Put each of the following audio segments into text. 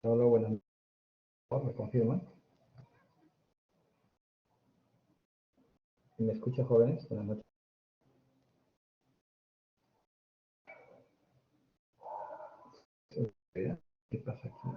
Hola, buenas noches. ¿Me confirman? ¿Me escucha, jóvenes? Buenas noches. ¿Qué pasa aquí?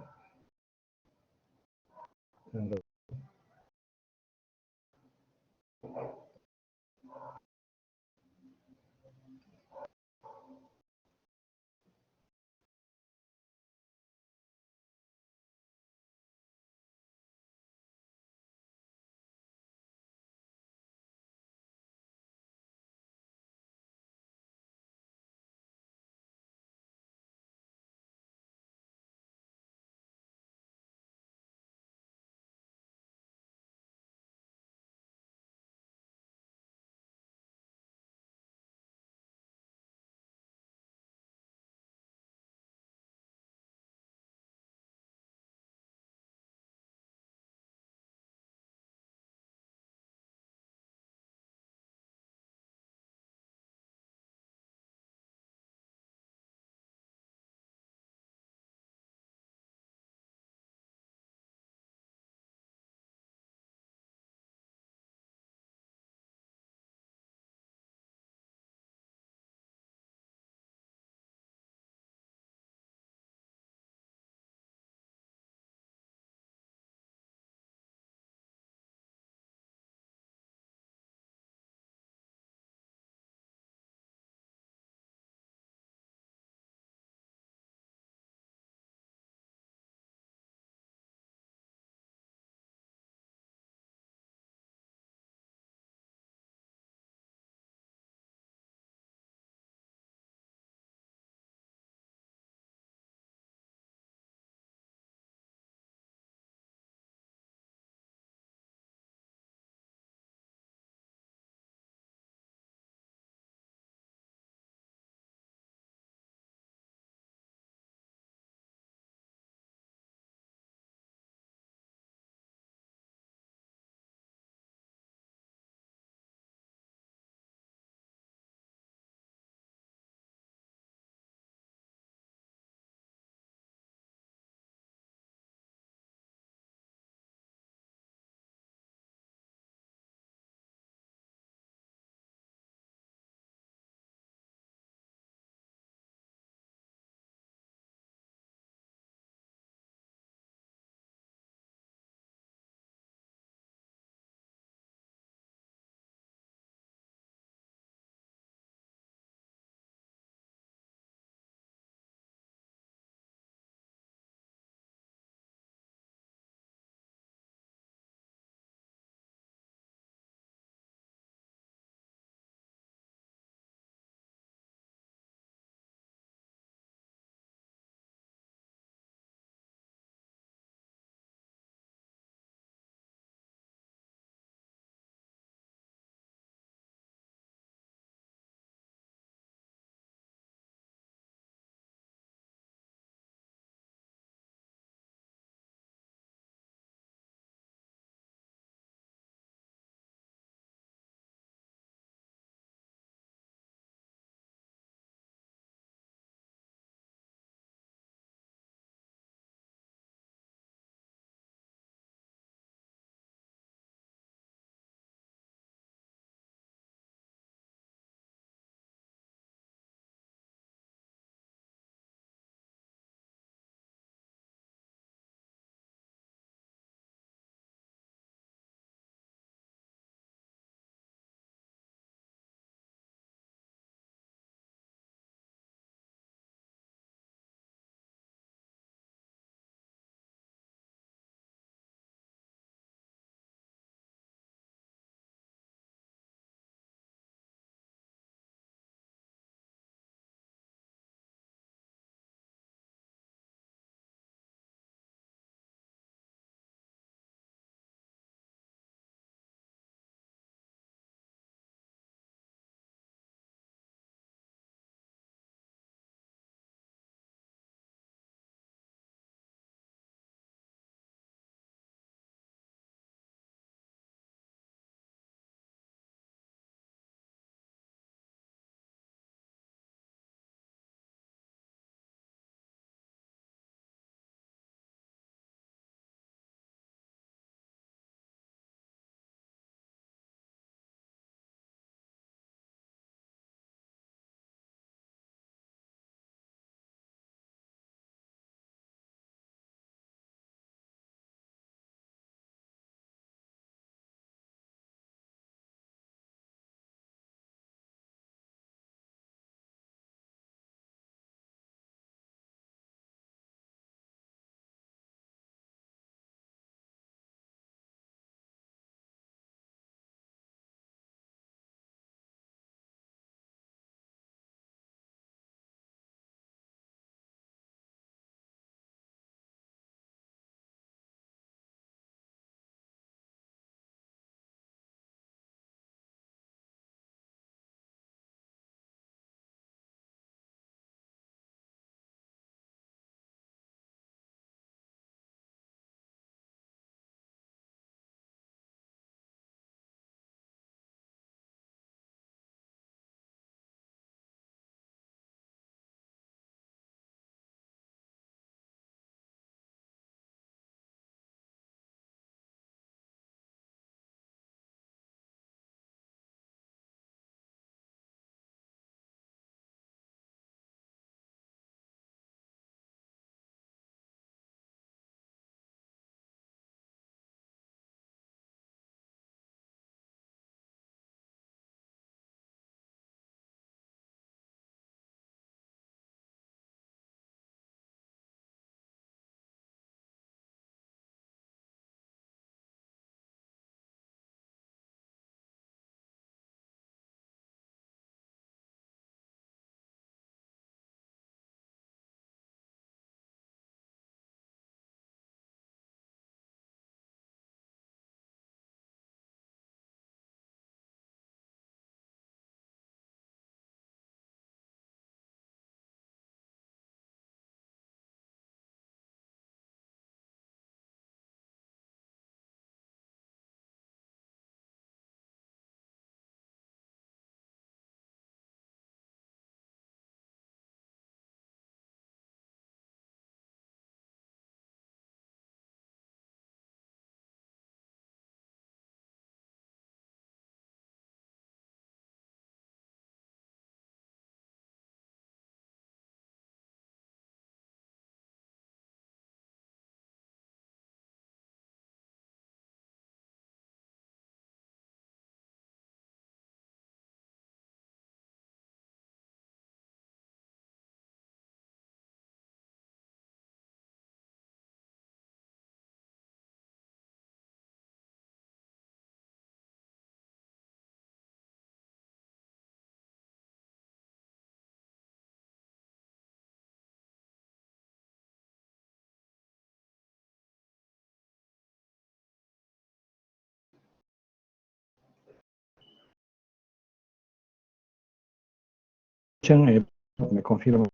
escuchan, me confirmo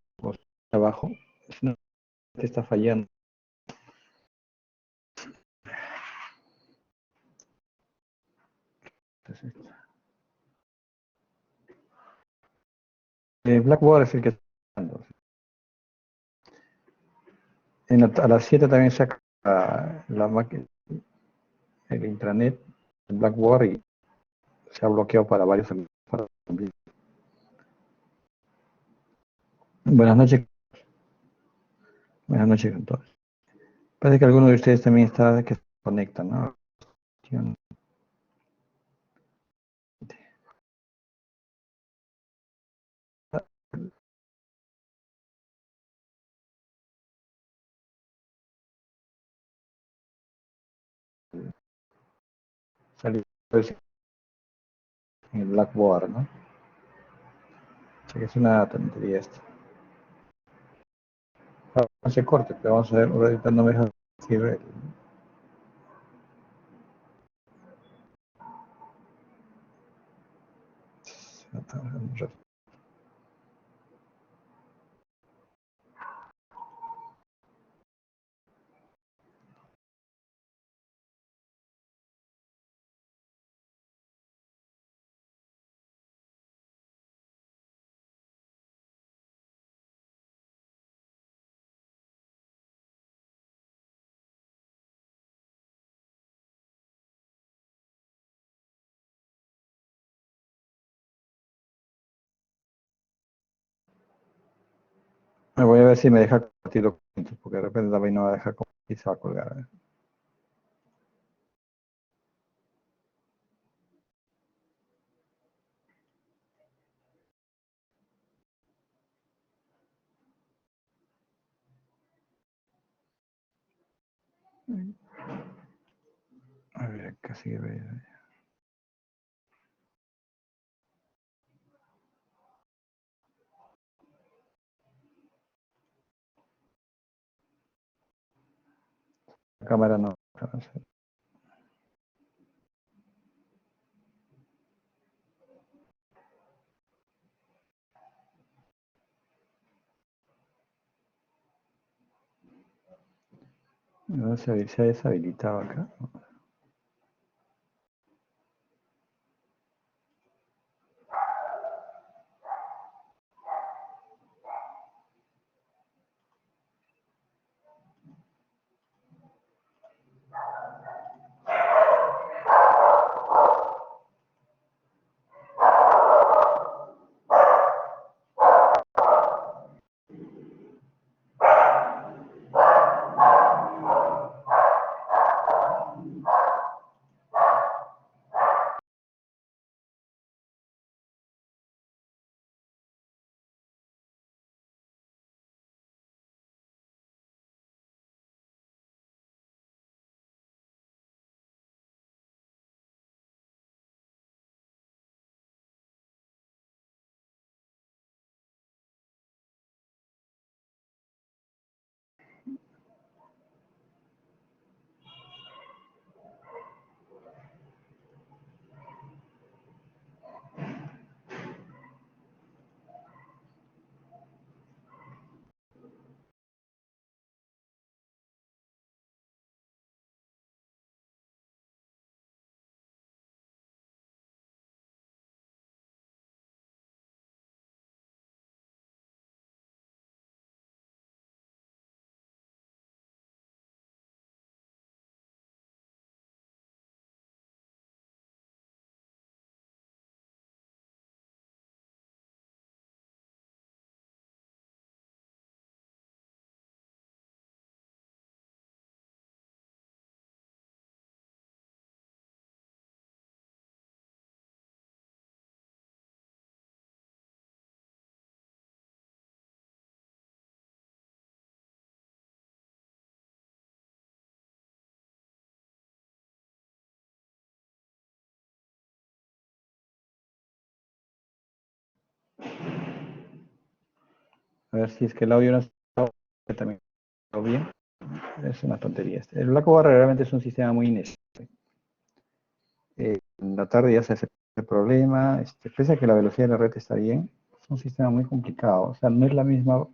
abajo. Si no, te está fallando. Blackboard es el que está fallando. A las 7 también saca la máquina, el intranet, el Blackboard, y se ha bloqueado para varios. Buenas noches. Buenas noches con todos. Parece que alguno de ustedes también está que se conecta, ¿no? Salió en el Blackboard, ¿no? O sea que es una tontería esto. No se corte, pero vamos a ver, ahorita no me deja decir me voy a ver si me deja compartir documentos, porque de repente también no va a dejar compartir y se va a colgar. A ver, acá sigue. La cámara no. No se ha deshabilitado acá. A ver si es que el audio no está también bien. Es una tontería. El Blackboard realmente es un sistema muy inestable. En la tarde ya se hace el problema. Pese a que la velocidad de la red está bien, Es un sistema muy complicado. O sea, no es la misma.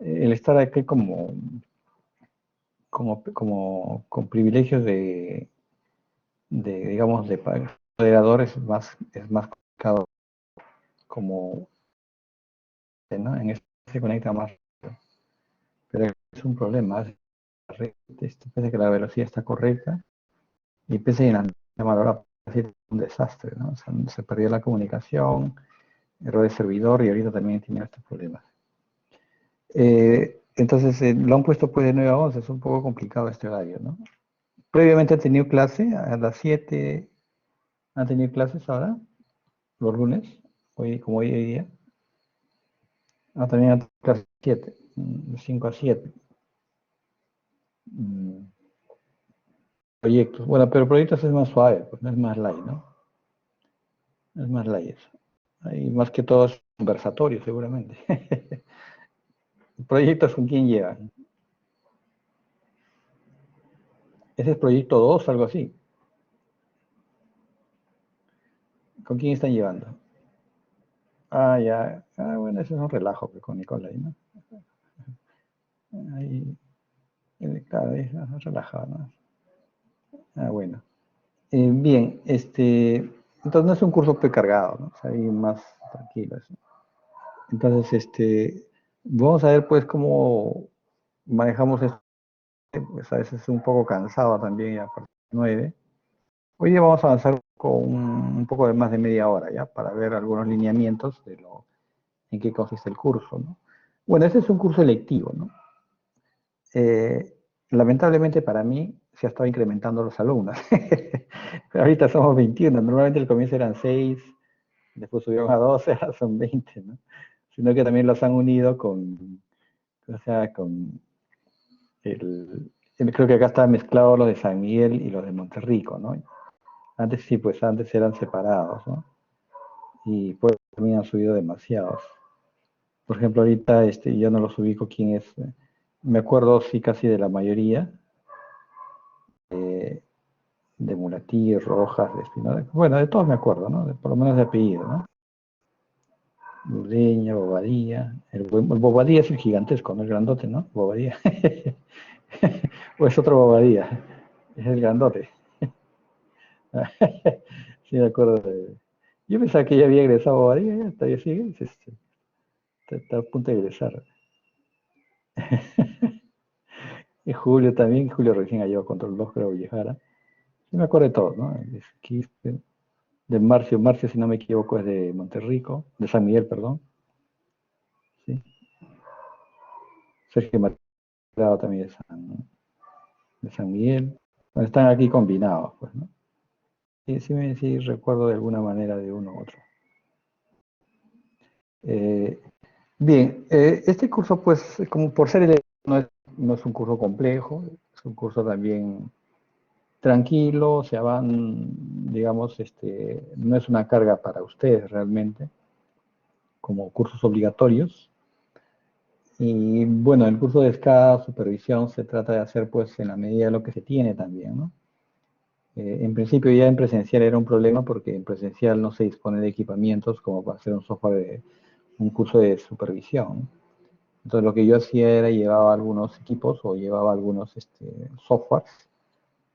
El estar aquí con privilegios digamos, de moderador es más complicado, como, ¿no? En este se conecta más, pero es un problema. Pese que la velocidad está correcta y pese que la llamadora es un desastre, ¿no? O sea, se perdió la comunicación, error de servidor y ahorita también tiene estos problemas. Entonces, lo han puesto pues de 9 a 11, es un poco complicado este horario, ¿no? Previamente han tenido clase a las 7, han tenido clases ahora, los lunes, como hoy día. También han tenido clases 7, 5 a 7. Proyectos. Bueno, pero proyectos es más suave, pues no es más light, ¿no? Es más light eso. Y más que todo es conversatorio, seguramente. ¿Proyectos con quién llevan? Ese es proyecto 2, algo así. ¿Con quién están llevando? Ya. Bueno, eso es un relajo pues, con Nicolai, ¿no? Ahí, claro, es relajado, ¿no? Bueno. Bien, entonces no es un curso precargado, ¿no? O sea, ahí más tranquilo. Eso. Entonces, vamos a ver pues cómo manejamos esto. Pues a veces es un poco cansado también a partir de 9. Hoy día vamos a avanzar con un poco de más de media hora, ¿ya? Para ver algunos lineamientos en qué consiste el curso, ¿no? Bueno, este es un curso electivo, ¿no? Lamentablemente para mí se ha estado incrementando los alumnos. Pero ahorita somos 21, normalmente al comienzo eran 6, después subieron a 12, ahora son 20, ¿no? Sino que también los han unido o sea, creo que acá está mezclado los de San Miguel y los de Monterrico, ¿no? Antes sí, pues antes eran separados, ¿no? Y pues también han subido demasiados. Por ejemplo, ahorita yo no los ubico quién es. Me acuerdo sí casi de la mayoría, de Mulatí, Rojas, de Espinosa. Bueno, de todos me acuerdo, ¿no? Por lo menos de apellido, ¿no? Ludeña, Bobadilla. El Bobadilla es el gigantesco, no el grandote, ¿no? Bobadilla. O es otro Bobadilla. Es el grandote. Sí, me acuerdo Yo pensaba que ya había egresado Bobadilla, ya todavía sigue. Está a punto de egresar. Y Julio también, Julio recién ha llegado a Control 2, creo, Villejara. Sí me acuerdo de todos, ¿no? De Marcio, si no me equivoco, es de Monterrico, de San Miguel, perdón. Sí. Sergio Matado también de San Miguel. Bueno, están aquí combinados, pues, ¿no? Sí, recuerdo de alguna manera de uno u otro. Bien, este curso, pues, como por ser no es un curso complejo, es un curso también tranquilo, se van, digamos, no es una carga para ustedes realmente, como cursos obligatorios. Y bueno, el curso de SCADA, supervisión, se trata de hacer pues en la medida de lo que se tiene también, ¿no? En principio ya en presencial era un problema porque en presencial no se dispone de equipamientos como para hacer un curso de supervisión. Entonces lo que yo hacía era llevaba algunos equipos o llevaba algunos softwares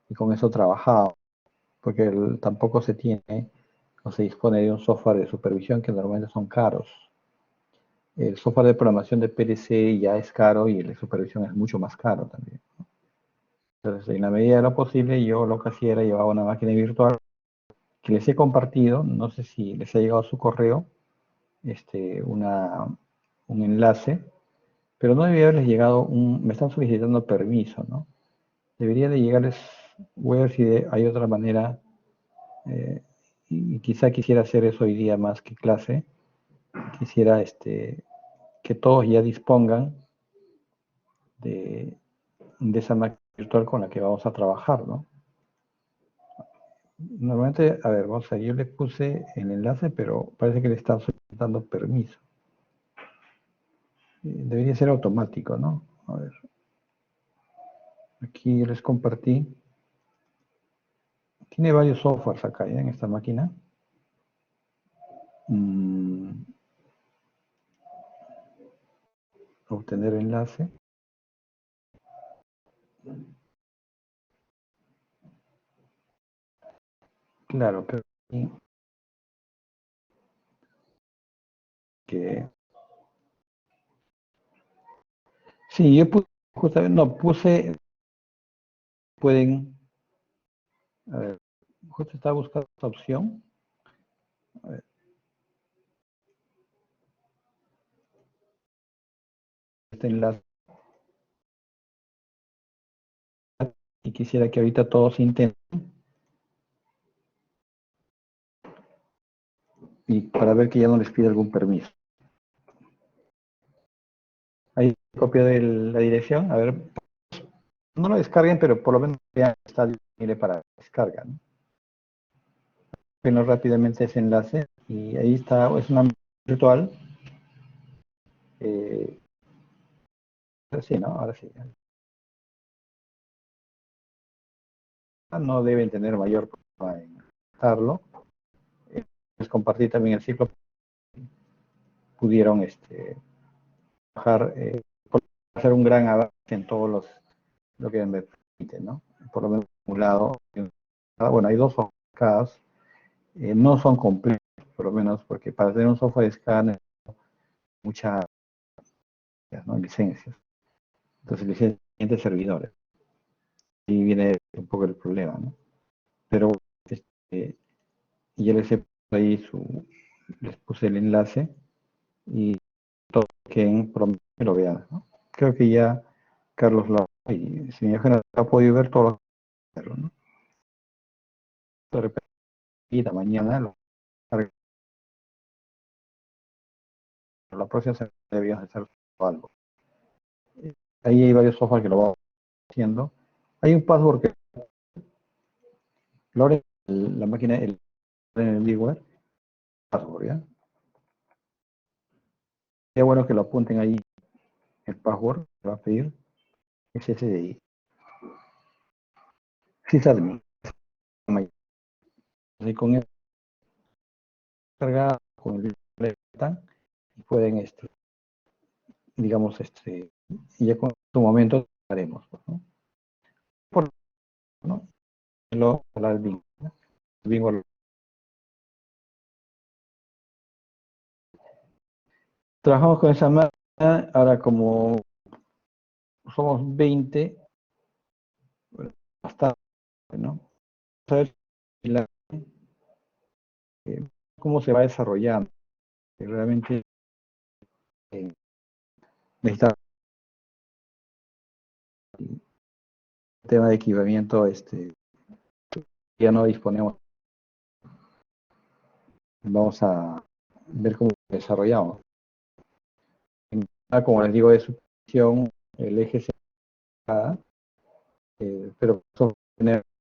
y con eso trabajaba, porque tampoco se tiene o se dispone de un software de supervisión que normalmente son caros. El software de programación de PLC ya es caro y el de supervisión es mucho más caro también. Entonces, en la medida de lo posible, yo lo que hacía era llevar una máquina virtual que les he compartido, no sé si les ha llegado a su correo, un enlace, pero no debería haberles llegado me están solicitando permiso, ¿no? Debería de llegarles, voy a ver si hay otra manera, y quizá quisiera hacer eso hoy día más que clase, quisiera que todos ya dispongan de esa máquina virtual con la que vamos a trabajar, ¿no? Normalmente, a ver, vamos a ver, yo le puse el enlace, pero parece que le están solicitando permiso. Debería ser automático, ¿no? A ver. Aquí les compartí. Tiene varios softwares acá, ¿ya? En esta máquina. obtener enlace. Claro, pero que sí, yo puse, justamente, no, puse, pueden, a ver, justo estaba buscando esta opción, a ver, este enlace, y quisiera que ahorita todos intenten, y para ver que ya no les pide algún permiso. Ahí copia de la dirección, a ver, no lo descarguen, pero por lo menos ya está disponible para descarga, ¿no? Bueno, rápidamente ese enlace, y ahí está, es una virtual, eh, sí, ¿no? Ahora sí. No deben tener mayor problema en usarlo. Les compartí también el ciclo, pudieron bajar, hacer un gran avance en todos lo que me permite, ¿no? Por lo menos un lado, bueno, hay dos softwares, no son completos, por lo menos, porque para tener un software scan muchas, ¿no? Licencias. Entonces, licencias servidores. Y viene un poco el problema, ¿no? Pero ya les he puesto ahí les puse el enlace y todos que por lo menos lo vean, ¿no? Creo que ya Carlos lo y si mi ha podido ver todo lo que hacerlo, ¿no? De repente, mañana la próxima semana deberíamos hacer algo. Ahí hay varios software que lo vamos haciendo. Hay un password que Lore, la máquina, en el VMware, password, ¿ya? Sería bueno que lo apunten ahí, el password que va a pedir, es ese de ahí. Sysadmin. Así con el cargado, con el y pueden, digamos, y ya con su momento haremos, ¿no? Por, ¿no? Lo, el bingo, ¿no? El bingo. Trabajamos con esa máquina, ahora como somos 20, bastante, ¿no? A ver cómo se va desarrollando. Realmente eh, necesita el tema de equipamiento, ya no disponemos. Vamos a ver cómo desarrollamos. Como les digo, de supervisión, el eje se pero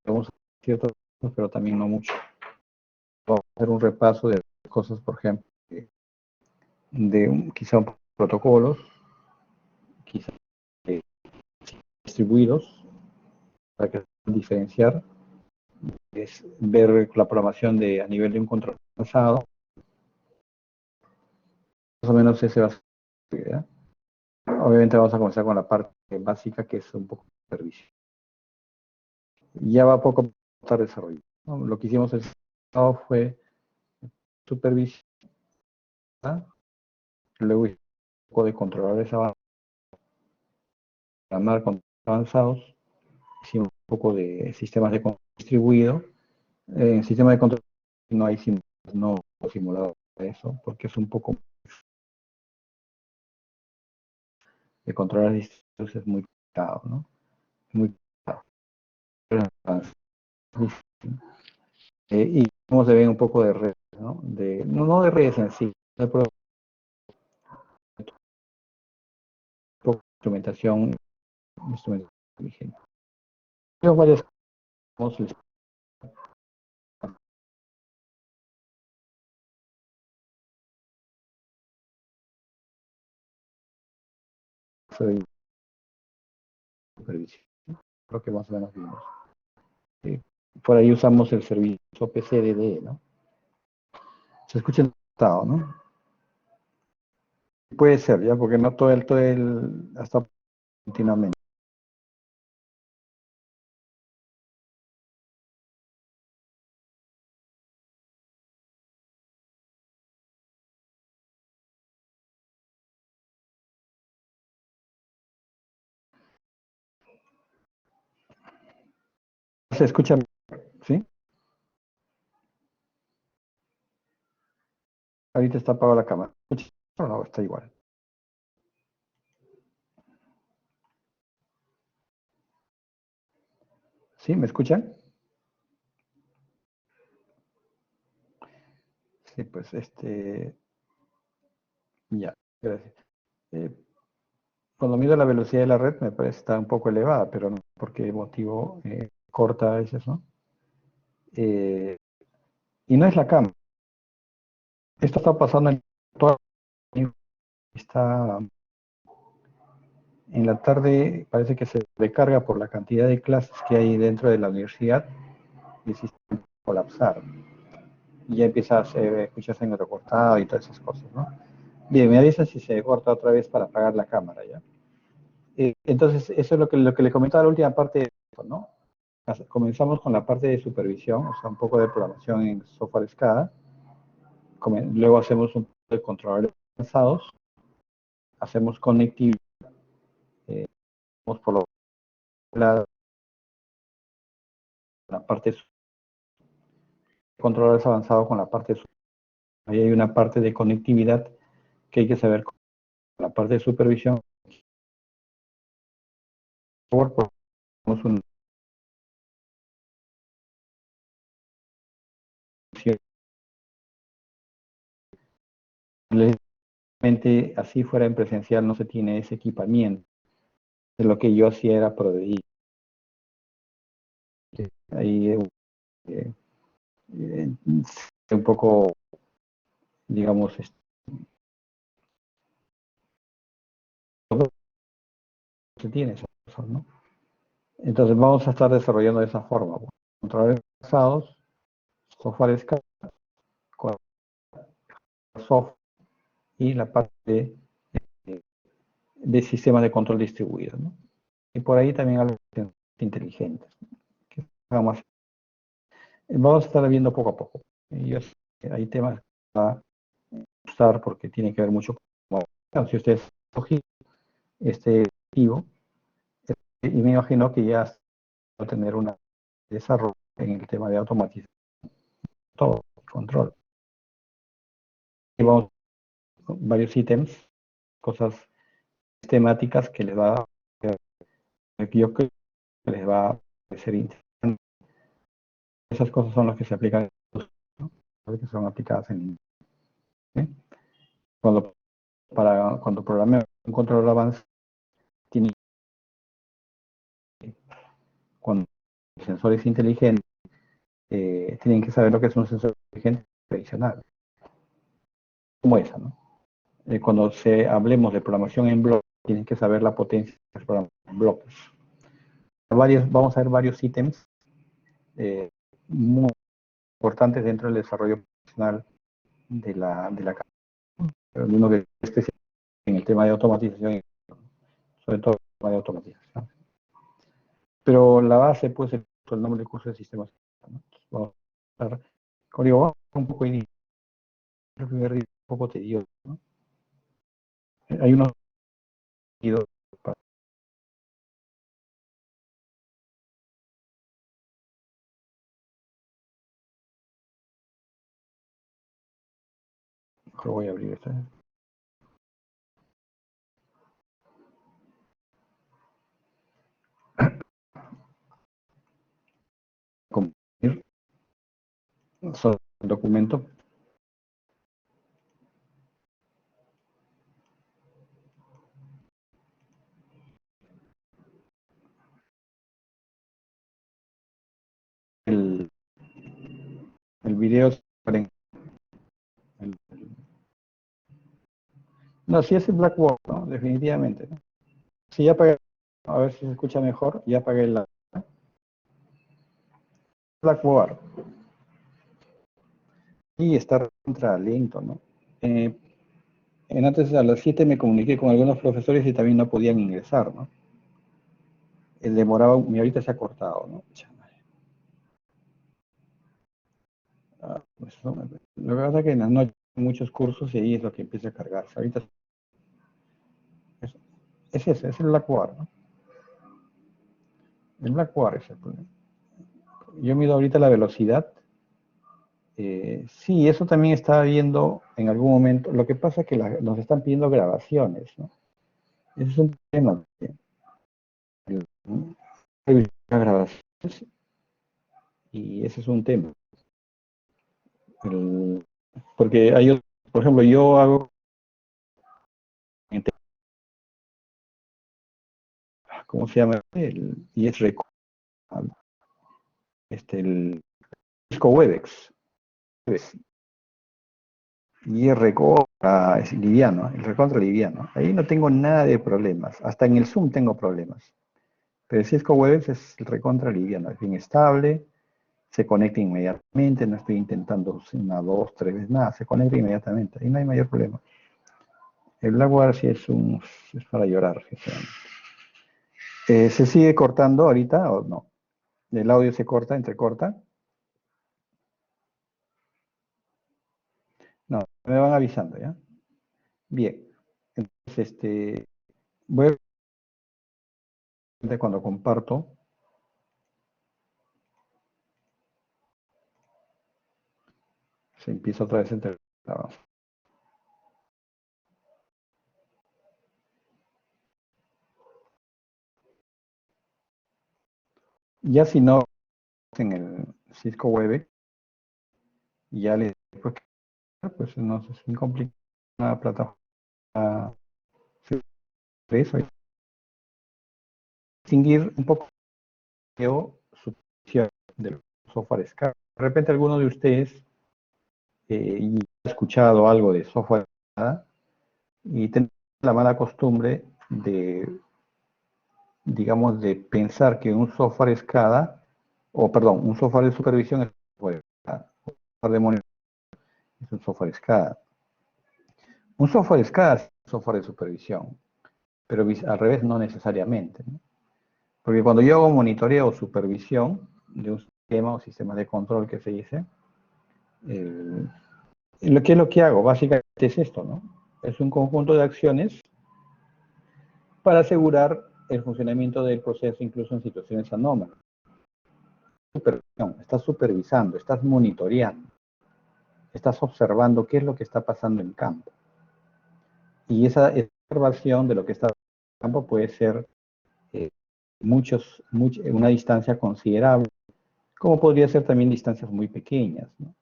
vamos a ciertas cosas, pero también no mucho. Vamos a hacer un repaso de cosas, por ejemplo, quizá un protocolos, quizá eh, distribuidos, para que diferenciar, es ver la programación a nivel de un control avanzado, más o menos ese va a ser la idea. Obviamente vamos a comenzar con la parte básica, que es un poco de servicio. Ya va poco a estar desarrollado, ¿no? Lo que hicimos el sábado fue supervisión, luego un poco de controladores avanzados, hicimos un poco de sistemas de control distribuido. En sistema de control no hay no simulador de eso, porque es un poco de controladores distribuidos, es muy complicado, ¿no? Muy complicado. Y cómo se ve un poco de redes, ¿no? No de redes en sí, de instrumentación, inteligente. Tengo varias cosas, soy supervisión, creo que más o menos vimos. Eh, por ahí usamos el servicio PCDD, ¿no? Se escucha en estado, ¿no? Puede ser, ¿ya? Porque no hasta continuamente. ¿Se escucha? ¿Sí? Ahorita está apagada la cámara. ¿Escucha? No, no, está igual. ¿Sí? ¿Me escuchan? Sí, pues ya, gracias. Eh, Cuando mido la velocidad de la red me parece que está un poco elevada, pero no por qué motivo corta a veces, ¿no? Eh, y no es la cámara. Esto está pasando en toda está en la tarde, parece que se recarga por la cantidad de clases que hay dentro de la universidad y el sistema empieza a colapsar. Y ya empieza a escucharse en recortado y todas esas cosas, ¿no? Bien, me avisa si se corta otra vez para apagar la cámara, ¿ya? Entonces, eso es lo que le comentaba la última parte de esto, ¿no? Comenzamos con la parte de supervisión, o sea, un poco de programación en software SCADA. Luego hacemos un poco de controladores avanzados, hacemos conectividad, por lo la, la parte de controladores avanzados con la parte de ahí hay una parte de conectividad que hay que saber con la parte de supervisión. Por un, así fuera en presencial no se tiene ese equipamiento. De lo que yo hacía era proveer. Ahí un poco, digamos, se tiene eso, ¿no? Entonces vamos a estar desarrollando de esa forma. Controladores avanzados, software SCADA, software y la parte de sistemas de control distribuido, ¿no? Y por ahí también algo inteligentes. Que vamos a estar viendo poco a poco. Y hay temas que va a gustar porque tiene que ver mucho con si ustedes escogen este objetivo, y me imagino que ya va a tener un desarrollo en el tema de automatización, todo, control. Y vamos con varios ítems, cosas temáticas que les va a, que yo creo que les va a parecer interesante. Esas cosas son las que se aplican, ¿no? Que son aplicadas en ¿sí? Cuando, cuando programé un controlador avanzado, tiene con sensores inteligentes, tienen que saber lo que es un sensor inteligente tradicional, como esa, ¿no? Cuando hablemos de programación en bloques, tienen que saber la potencia de los programas en bloques. Vamos a ver varios ítems muy importantes dentro del desarrollo profesional de la carrera. Uno que es especial en el tema de automatización, sobre todo el tema de automatización. Pero la base, pues, el nombre del curso de sistemas. ¿No? Vamos a estar, como digo, vamos a un poco el primer día un poco tedioso, ¿no? Hay unos mejor voy a abrir esta. Compartir sobre el documento. El, el video. No, sí es el Blackboard, ¿no? Definitivamente. ¿No? Sí, ya apagué, a ver si se escucha mejor, ya apagué la Blackboard. Y está contra lento, ¿no? Antes a las 7 me comuniqué con algunos profesores y también no podían ingresar, ¿no? Demoraba, y ahorita se ha cortado, ¿no? Pues, no, lo que pasa es que en las noches hay muchos cursos y ahí es lo que empieza a cargarse. Ahorita es ese, es el Blackboard, ¿no? El Blackboard es el problema. Yo mido ahorita la velocidad. Sí, eso también estaba viendo en algún momento. Lo que pasa es que nos están pidiendo grabaciones, ¿no? Ese es un tema. ¿No? Grabaciones y ese es un tema. El, porque hay, por ejemplo, yo hago, ¿cómo se llama? Y es el disco Webex. Y es recontra, es liviano, el recontra liviano. Ahí no tengo nada de problemas. Hasta en el Zoom tengo problemas. Pero el Cisco Webex es el recontra liviano, es bien estable, se conecta inmediatamente, no estoy intentando una, dos, tres veces, nada, se conecta inmediatamente, ahí no hay mayor problema. El Blackboard sí es para llorar, sinceramente. ¿Se sigue cortando ahorita o no? ¿El audio se corta, entrecorta? No, me van avisando, ¿ya? Bien. Entonces, voy a ver cuando comparto, se empieza otra vez a entrecortar. Ya si no, en el Cisco Webex, ya les pues no sé, sin complicar una plataforma eso, distinguir un poco su del software SCADA. De repente alguno de ustedes y ha escuchado algo de software SCADA y tiene la mala costumbre de, digamos, de pensar que un software SCADA, o perdón, un software de supervisión es un software SCADA, un software de monitoreo es un software SCADA. Un software SCADA es un software de supervisión, pero al revés no necesariamente, ¿no? Porque cuando yo hago monitoreo o supervisión de un sistema o sistema de control que se dice, eh, ¿qué es lo que hago? Básicamente es esto, ¿no? Es un conjunto de acciones para asegurar el funcionamiento del proceso incluso en situaciones anómalas. Supervisión, estás supervisando, estás monitoreando, estás observando qué es lo que está pasando en campo. Y esa observación de lo que está en campo puede ser eh, una distancia considerable, como podría ser también distancias muy pequeñas, ¿no?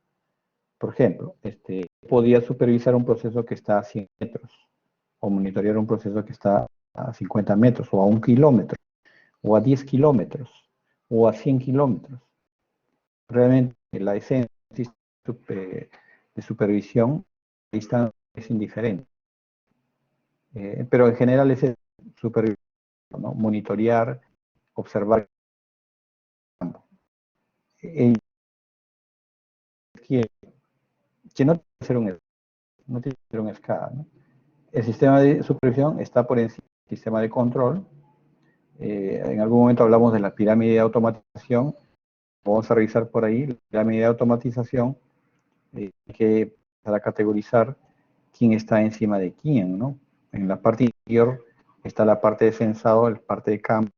Por ejemplo, podría supervisar un proceso que está a 100 metros o monitorear un proceso que está a 50 metros o a 1 kilómetro o a 10 kilómetros o a 100 kilómetros. Realmente la esencia de supervisión a distancia es indiferente. Pero en general es supervisión, ¿no? Monitorear, observar el campo. Que no tiene que ser no tiene que ser un SCADA, ¿no? El sistema de supervisión está por encima del sistema de control. En algún momento hablamos de la pirámide de automatización. Vamos a revisar por ahí la pirámide de automatización que para categorizar quién está encima de quién, ¿no? En la parte inferior está la parte de sensado, la parte de campo,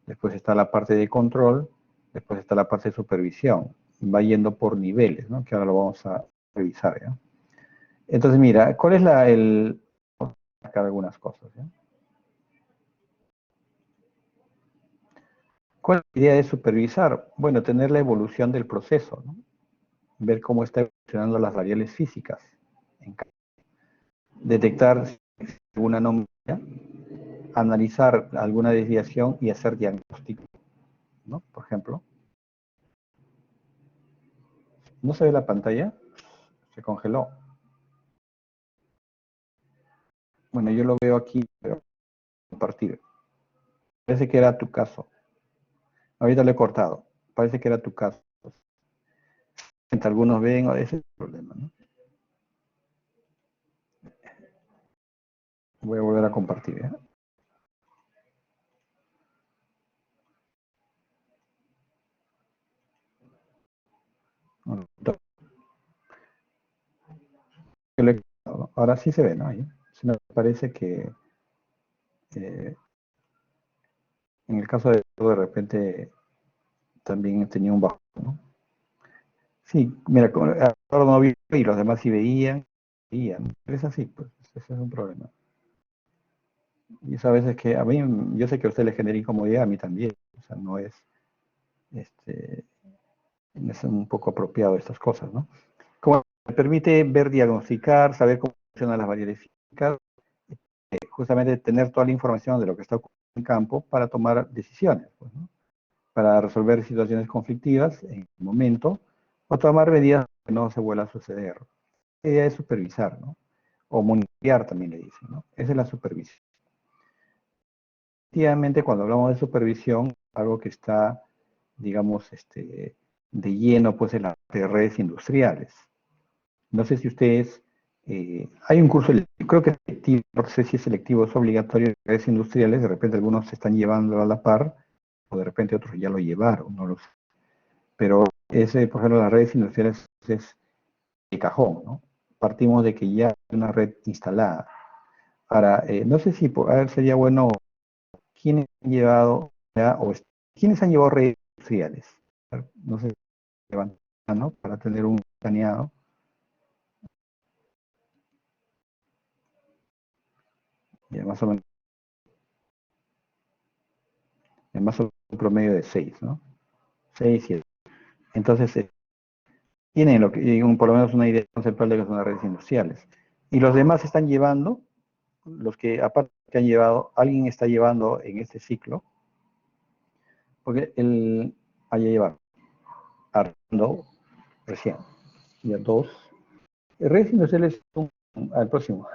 después está la parte de control, después está la parte de supervisión. Va yendo por niveles, ¿no? Que ahora lo vamos a revisar, ¿ya? Entonces, mira, ¿cuál es vamos a marcar algunas cosas, ¿ya? ¿Cuál es la idea de supervisar? Bueno, tener la evolución del proceso, ¿no? Ver cómo está evolucionando las variables físicas, detectar alguna anomalía, analizar alguna desviación y hacer diagnóstico, ¿no? Por ejemplo, ¿no se ve la pantalla? Se congeló. Bueno, yo lo veo aquí, pero compartir. Parece que era tu caso. Ahorita lo he cortado. Parece que era tu caso. Algunos ven, ese es el problema, ¿no? Voy a volver a compartir, ¿eh? Ahora sí se ve, ¿no? Ahí. Se me parece que en el caso de repente también tenía un bajo, ¿no? Sí, mira, ahora no vi y los demás sí veían. Pero es así, pues, ese es un problema. Y eso a veces que a mí, yo sé que a usted le genera incomodidad, a mí también. O sea, no es, este, es un poco apropiado estas cosas, ¿no? Como me permite ver, diagnosticar, saber cómo funcionan las variables físicas, justamente tener toda la información de lo que está ocurriendo en campo para tomar decisiones, pues, ¿no? Para resolver situaciones conflictivas en el momento o tomar medidas que no se vuelva a suceder. La idea es supervisar, ¿no? O monitorear también le dicen, ¿no? Esa es la supervisión. Efectivamente, cuando hablamos de supervisión, algo que está, digamos, de lleno, pues, en las redes industriales. No sé si ustedes, hay un curso, creo que es selectivo, no sé si es selectivo, es obligatorio en redes industriales, de repente algunos se están llevando a la par, o de repente otros ya lo llevaron, no lo sé. Pero ese, por ejemplo, las redes industriales es de cajón, ¿no? Partimos de que ya hay una red instalada. Ahora, no sé si, a ver, sería bueno, ¿quiénes han llevado, ya, quiénes han llevado redes industriales? No sé, levantan, ¿no? Para tener un planeado. Ya más o menos, más o menos un promedio de 6, ¿no? 6, 7. Entonces, tienen por lo menos una idea conceptual de lo que son las redes industriales. Y los demás están llevando, los que aparte que han llevado, alguien está llevando en este ciclo, porque él haya llevado Armando recién, ya dos. Redes industriales es al próximo.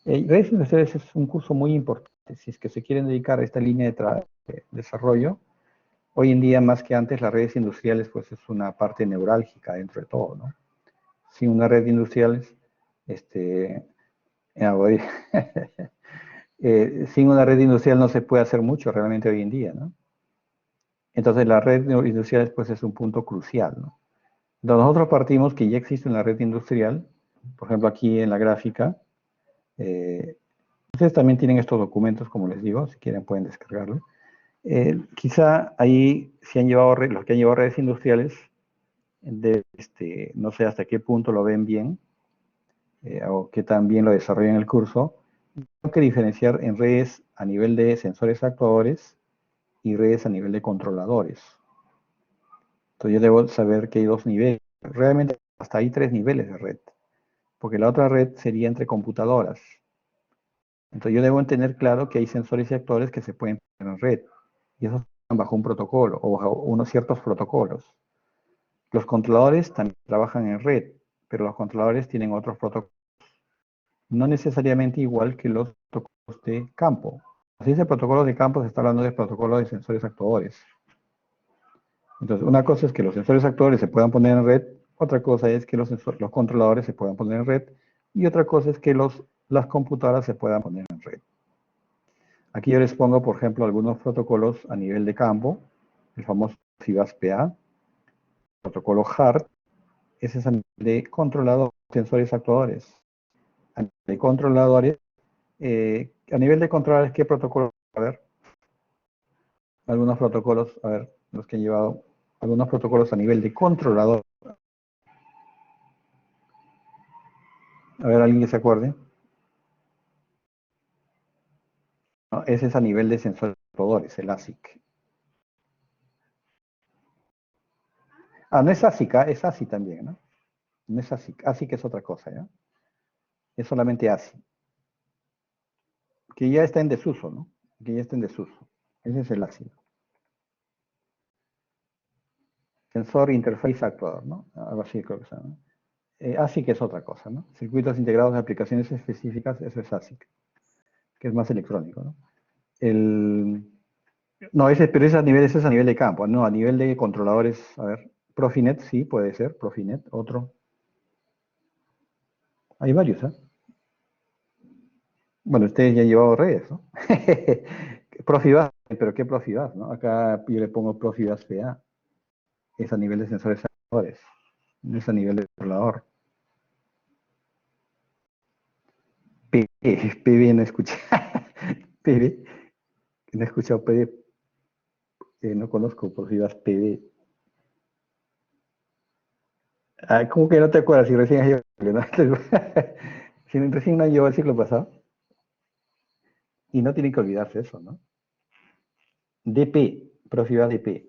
Redes industriales es un curso muy importante. Si es que se quieren dedicar a esta línea de desarrollo, hoy en día más que antes las redes industriales pues es una parte neurálgica dentro de todo, ¿no? Sin una red industrial, voy, sin una red industrial no se puede hacer mucho realmente hoy en día, ¿no? Entonces la red industrial pues es un punto crucial, ¿no? Entonces nosotros partimos que ya existe una red industrial, por ejemplo aquí en la gráfica, ustedes también tienen estos documentos, como les digo, si quieren pueden descargarlo. Quizá ahí si han llevado los que han llevado redes industriales, no sé hasta qué punto lo ven bien, o que también lo desarrollan en el curso. Tengo que diferenciar en redes a nivel de sensores actuadores y redes a nivel de controladores. Entonces yo debo saber que hay dos niveles. Realmente hasta hay tres niveles de red, porque la otra red sería entre computadoras. Entonces yo debo tener claro que hay sensores y actuadores que se pueden poner en red, y esos están bajo un protocolo o bajo unos ciertos protocolos. Los controladores también trabajan en red, pero los controladores tienen otros protocolos, no necesariamente igual que los protocolos de campo. Si dice protocolo de campo, se está hablando de protocolo de sensores actuadores. Entonces, una cosa es que los sensores actuadores se puedan poner en red, otra cosa es que los controladores se puedan poner en red, y otra cosa es que las computadoras se puedan poner en red. Aquí yo les pongo, por ejemplo, algunos protocolos a nivel de campo, el famoso CIVAS-PA, protocolo HART, ese es a nivel de controladores, sensores actuadores. A nivel de controladores, a nivel de controladores, ¿qué protocolo? A ver, algunos protocolos, a ver, los que han llevado, algunos protocolos a nivel de controlador. A ver, alguien que se acuerde. ¿No? Ese es a nivel de sensores actuadores, el ASIC. Ah, no es ASIC, es ASI también, ¿no? No es ASIC, ASIC es otra cosa, ¿ya? Es solamente ASI. Que ya está en desuso, ¿no? Que ya está en desuso. Ese es el ASI. Sensor Interface Actuador, ¿no? Algo así creo que se llama. ASIC es otra cosa, ¿no? Circuitos integrados de aplicaciones específicas, eso es ASIC, que es más electrónico, ¿no? No, ese es a nivel de campo, no, a nivel de controladores, a ver, Profinet, sí, puede ser, Profinet, otro. Hay varios, ¿eh? Bueno, ustedes ya han llevado redes, ¿no? Profibus, pero ¿qué Profibus, no? Acá yo le pongo Profibus PA. Es a nivel de sensores actuadores. No es a nivel de controlador. PB no escuché. PB, no he escuchado PB. No conozco Profibus PB. Ah, ¿cómo que no te acuerdas si recién has llevado? Si recién no has llevado el ciclo pasado. Y no tienen que olvidarse eso, ¿no? DP, Profibus DP.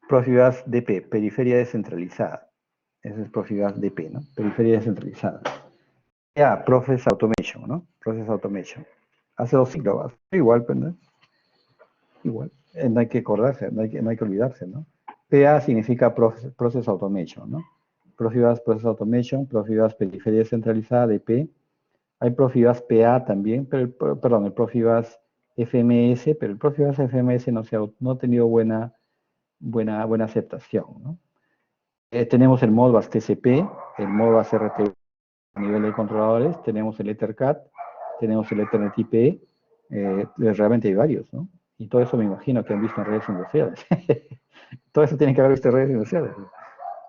Profibus DP, periferia descentralizada. Ese es Profibus DP, ¿no? Periferia descentralizada. Ya, Process Automation, ¿no? Process Automation. Hace dos siglos, igual, pues, ¿no? Igual. No hay que acordarse, no hay que olvidarse, ¿no? PA significa Process Automation, ¿no? Profibus Process Automation, Profibus Periferia Descentralizada, DP. Hay Profibus PA también, pero perdón, el Profibus FMS, pero el Profibus FMS no ha tenido buena aceptación, ¿no? Tenemos el Modbus TCP, el Modbus RT a nivel de controladores, tenemos el EtherCAT, tenemos el Ethernet IP, realmente hay varios, ¿no? Y todo eso me imagino que han visto en redes industriales. Todo eso tiene que haber visto en redes industriales.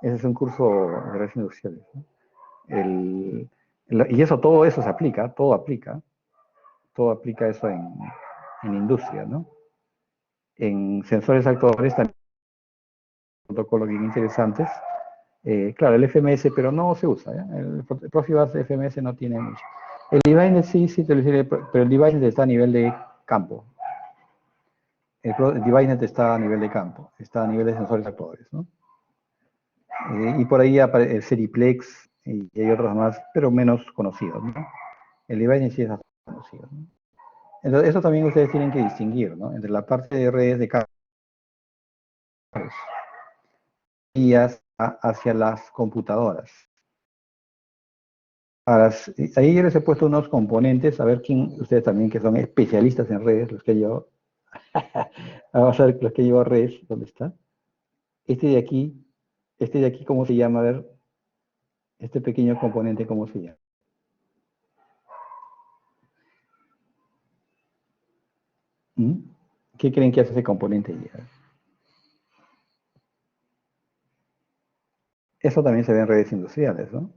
Ese es un curso de redes industriales, ¿no? Y eso, todo eso se aplica, todo aplica eso en industria, ¿no? En sensores actuadores también protocolos bien interesantes. Claro, el FMS, pero no se usa, ¿ya? El Profibus FMS no tiene mucho. El device sí, pero el device está a nivel de campo. El DeviceNet está a nivel de campo, está a nivel de sensores actuadores, ¿no? Y por ahí aparece el Seriplex y hay otros más, pero menos conocidos, ¿no? El DeviceNet sí es conocido, ¿no? Entonces, eso también ustedes tienen que distinguir, ¿no? Entre la parte de redes de cables y hacia las computadoras. Ahí yo les he puesto unos componentes, a ver quién, ustedes también que son especialistas en redes, los que yo, vamos a ver los que llevo redes, ¿dónde está? Este de aquí, ¿cómo se llama? A ver, este pequeño componente, ¿cómo se llama? ¿Mm? ¿Qué creen que hace ese componente ahí? Eso también se ve en redes industriales, ¿no?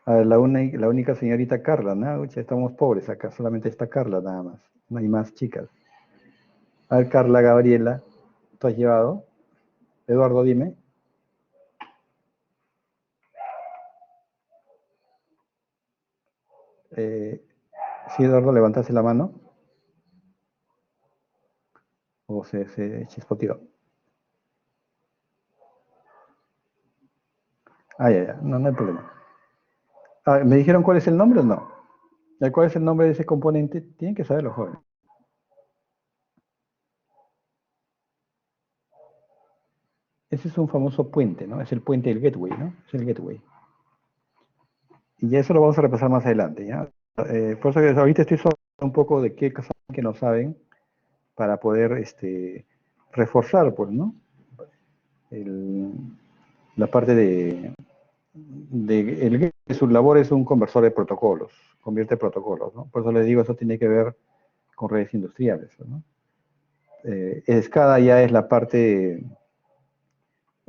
A ver, la única señorita Carla, ¿no? Ucha, estamos pobres acá, solamente está Carla nada más, no hay más chicas. A ver, Carla, Gabriela, ¿tú has llevado? Eduardo, dime. Sí, Eduardo, levantaste la mano. O se chispoteó. Ah, ya, no, no hay problema. Ah, ¿me dijeron cuál es el nombre o no? ¿Cuál es el nombre de ese componente? Tienen que saberlo, jóvenes. Ese es un famoso puente, ¿no? Es el puente del gateway, ¿no? Es el gateway. Y ya eso lo vamos a repasar más adelante, ¿ya? Por eso que ahorita estoy hablando un poco de qué cosas que no saben para poder reforzar, pues, ¿no? El, la parte su labor es un conversor de protocolos, convierte protocolos, ¿no? Por eso les digo, eso tiene que ver con redes industriales, ¿no? SCADA ya es la parte,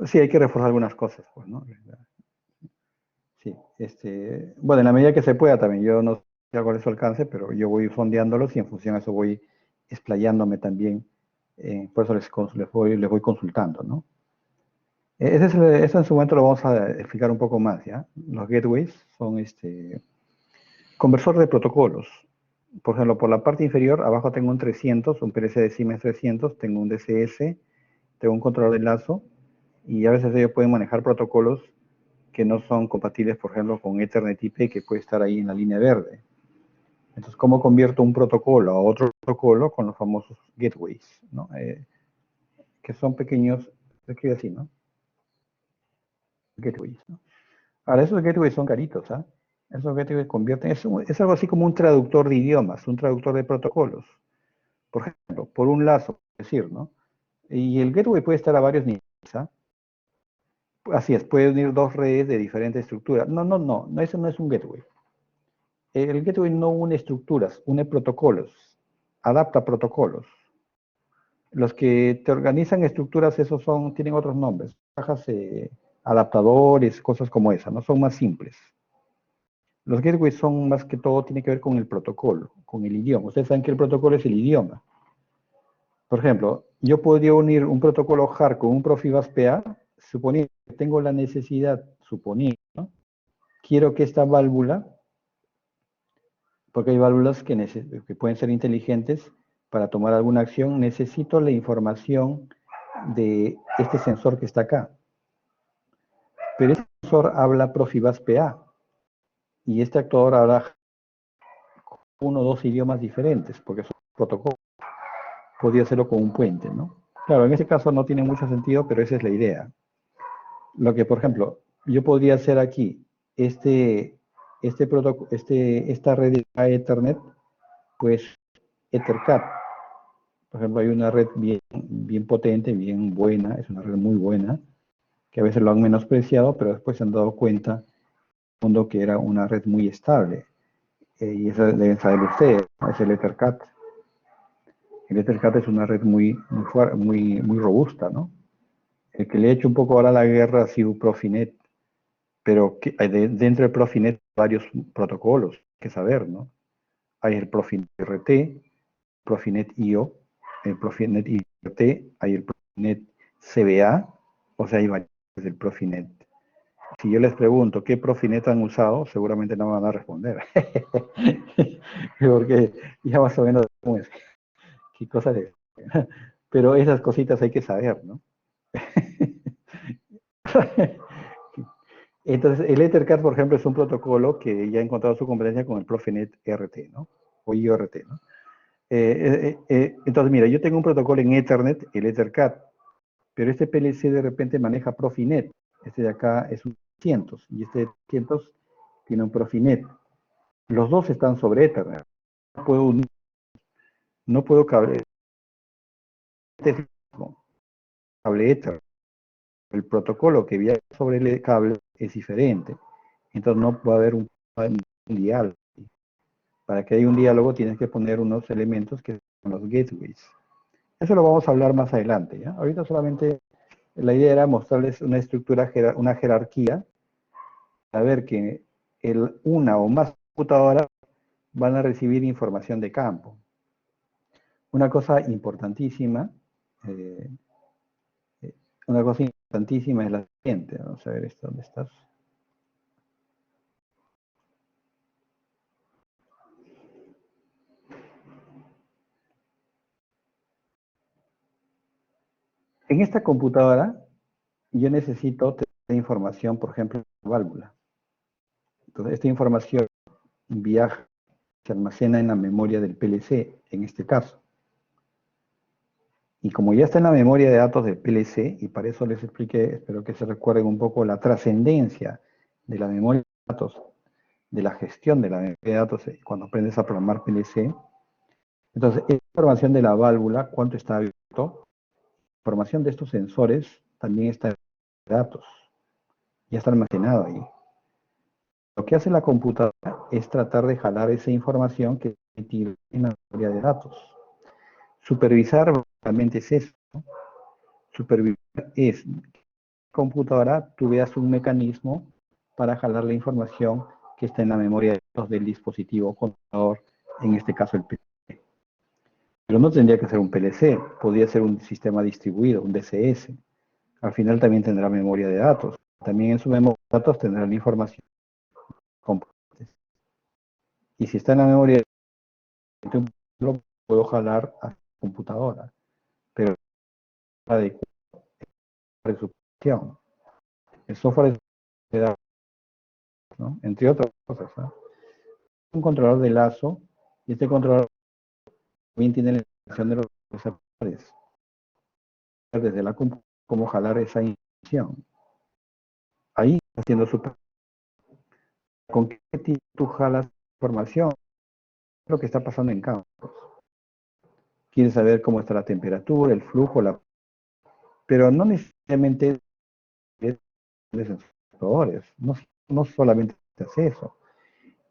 sí, hay que reforzar algunas cosas, pues, ¿no? Sí, bueno, en la medida que se pueda también, yo no sé cuál es su alcance, pero yo voy sondeándolos y en función a eso voy explayándome también, por eso les voy consultando, ¿no? Eso en su momento lo vamos a explicar un poco más, ¿ya? Los gateways son conversor de protocolos. Por ejemplo, por la parte inferior, abajo tengo un 300, un PLC de Siemens 300, tengo un DCS, tengo un controlador de enlazo, y a veces ellos pueden manejar protocolos que no son compatibles, por ejemplo, con Ethernet IP, que puede estar ahí en la línea verde. Entonces, ¿cómo convierto un protocolo a otro protocolo con los famosos gateways, ¿no? Que son pequeños, se escribe así, ¿no? Gateways, ¿no? Ahora, esos gateways son caritos, ¿ah? Esos gateways convierten, es algo así como un traductor de idiomas, un traductor de protocolos. Por ejemplo, por un lazo, es decir, ¿no? Y el gateway puede estar a varios niveles, ¿ah? Así es, puede unir dos redes de diferente estructura. No, eso no es un gateway. El gateway no une estructuras, une protocolos, adapta protocolos. Los que te organizan estructuras, esos tienen otros nombres, cajas, adaptadores, cosas como esa, ¿no? Son más simples. Los gateways son más que todo, tiene que ver con el protocolo, con el idioma. Ustedes saben que el protocolo es el idioma. Por ejemplo, yo podría unir un protocolo JAR con un Profibus PA, suponiendo que tengo la necesidad, suponiendo, ¿no? Quiero que esta válvula, porque hay válvulas que pueden ser inteligentes para tomar alguna acción, necesito la información de este sensor que está acá. Pero este sensor habla Profibus PA y este actuador habla uno o dos idiomas diferentes, porque es un protocolo. Podría hacerlo con un puente, ¿no? Claro, en este caso no tiene mucho sentido, pero esa es la idea. Lo que, por ejemplo, yo podría hacer aquí, esta red de Ethernet, pues Ethercat. Por ejemplo, hay una red bien potente, bien buena, es una red muy buena, que a veces lo han menospreciado, pero después se han dado cuenta que era una red muy estable. Y eso deben saber ustedes, ¿no? Es el Ethercat. El Ethercat es una red muy robusta, ¿no? El que le ha hecho un poco ahora la guerra ha sido Profinet, pero dentro del Profinet hay varios protocolos que saber, ¿no? Hay el Profinet RT, Profinet IO, el Profinet IRT, hay el Profinet CBA, o sea, hay varios del Profinet. Si yo les pregunto qué Profinet han usado, seguramente no me van a responder. Porque ya más o menos cómo es, qué cosas es. Pero esas cositas hay que saber, ¿no? Entonces, el Ethercat, por ejemplo, es un protocolo que ya ha encontrado su competencia con el Profinet RT, ¿no? O IORT, ¿no? Entonces, mira, yo tengo un protocolo en Ethernet, el Ethercat, pero este PLC de repente maneja Profinet. Este de acá es un 300 y este de 300 tiene un Profinet. Los dos están sobre Ethernet. No puedo cable Ethernet. El protocolo que viaja sobre el cable es diferente. Entonces no puede haber un diálogo. Para que haya un diálogo tienes que poner unos elementos que son los gateways. Eso lo vamos a hablar más adelante, ¿ya? Ahorita solamente la idea era mostrarles una estructura, una jerarquía, saber que una o más computadoras van a recibir información de campo. Una cosa importantísima, eh, es la siguiente. Vamos a ver esto, ¿dónde estás? En esta computadora yo necesito tener información, por ejemplo, de la válvula. Entonces, esta información viaja, se almacena en la memoria del PLC, en este caso. Y como ya está en la memoria de datos del PLC, y para eso les expliqué, espero que se recuerden un poco la trascendencia de la memoria de datos, de la gestión de la memoria de datos cuando aprendes a programar PLC. Entonces, esta información de la válvula, cuánto está abierto, información de estos sensores, también está en datos, ya está almacenado ahí. Lo que hace la computadora es tratar de jalar esa información que tiene en la memoria de datos. Supervisar realmente es eso, ¿no? Supervisar es que la computadora tú veas un mecanismo para jalar la información que está en la memoria de datos del dispositivo controlador, en este caso el PLC. Pero no tendría que ser un PLC, podría ser un sistema distribuido, un DCS. Al final también tendrá memoria de datos. También en su memoria de datos tendrá la información. Y si está en la memoria, lo puedo jalar a la computadora, pero adecuado a su función. El software de datos, ¿no? Entre otras cosas, ¿no? Un controlador de lazo, y este controlador también tiene la información de los receptores. Desde la computadora, cómo jalar esa información. Ahí está haciendo su... ¿Con qué tipo tú jalas información? Lo que está pasando en campos. Quieres saber cómo está la temperatura, el flujo, pero no necesariamente de sensores. No, no solamente hace eso.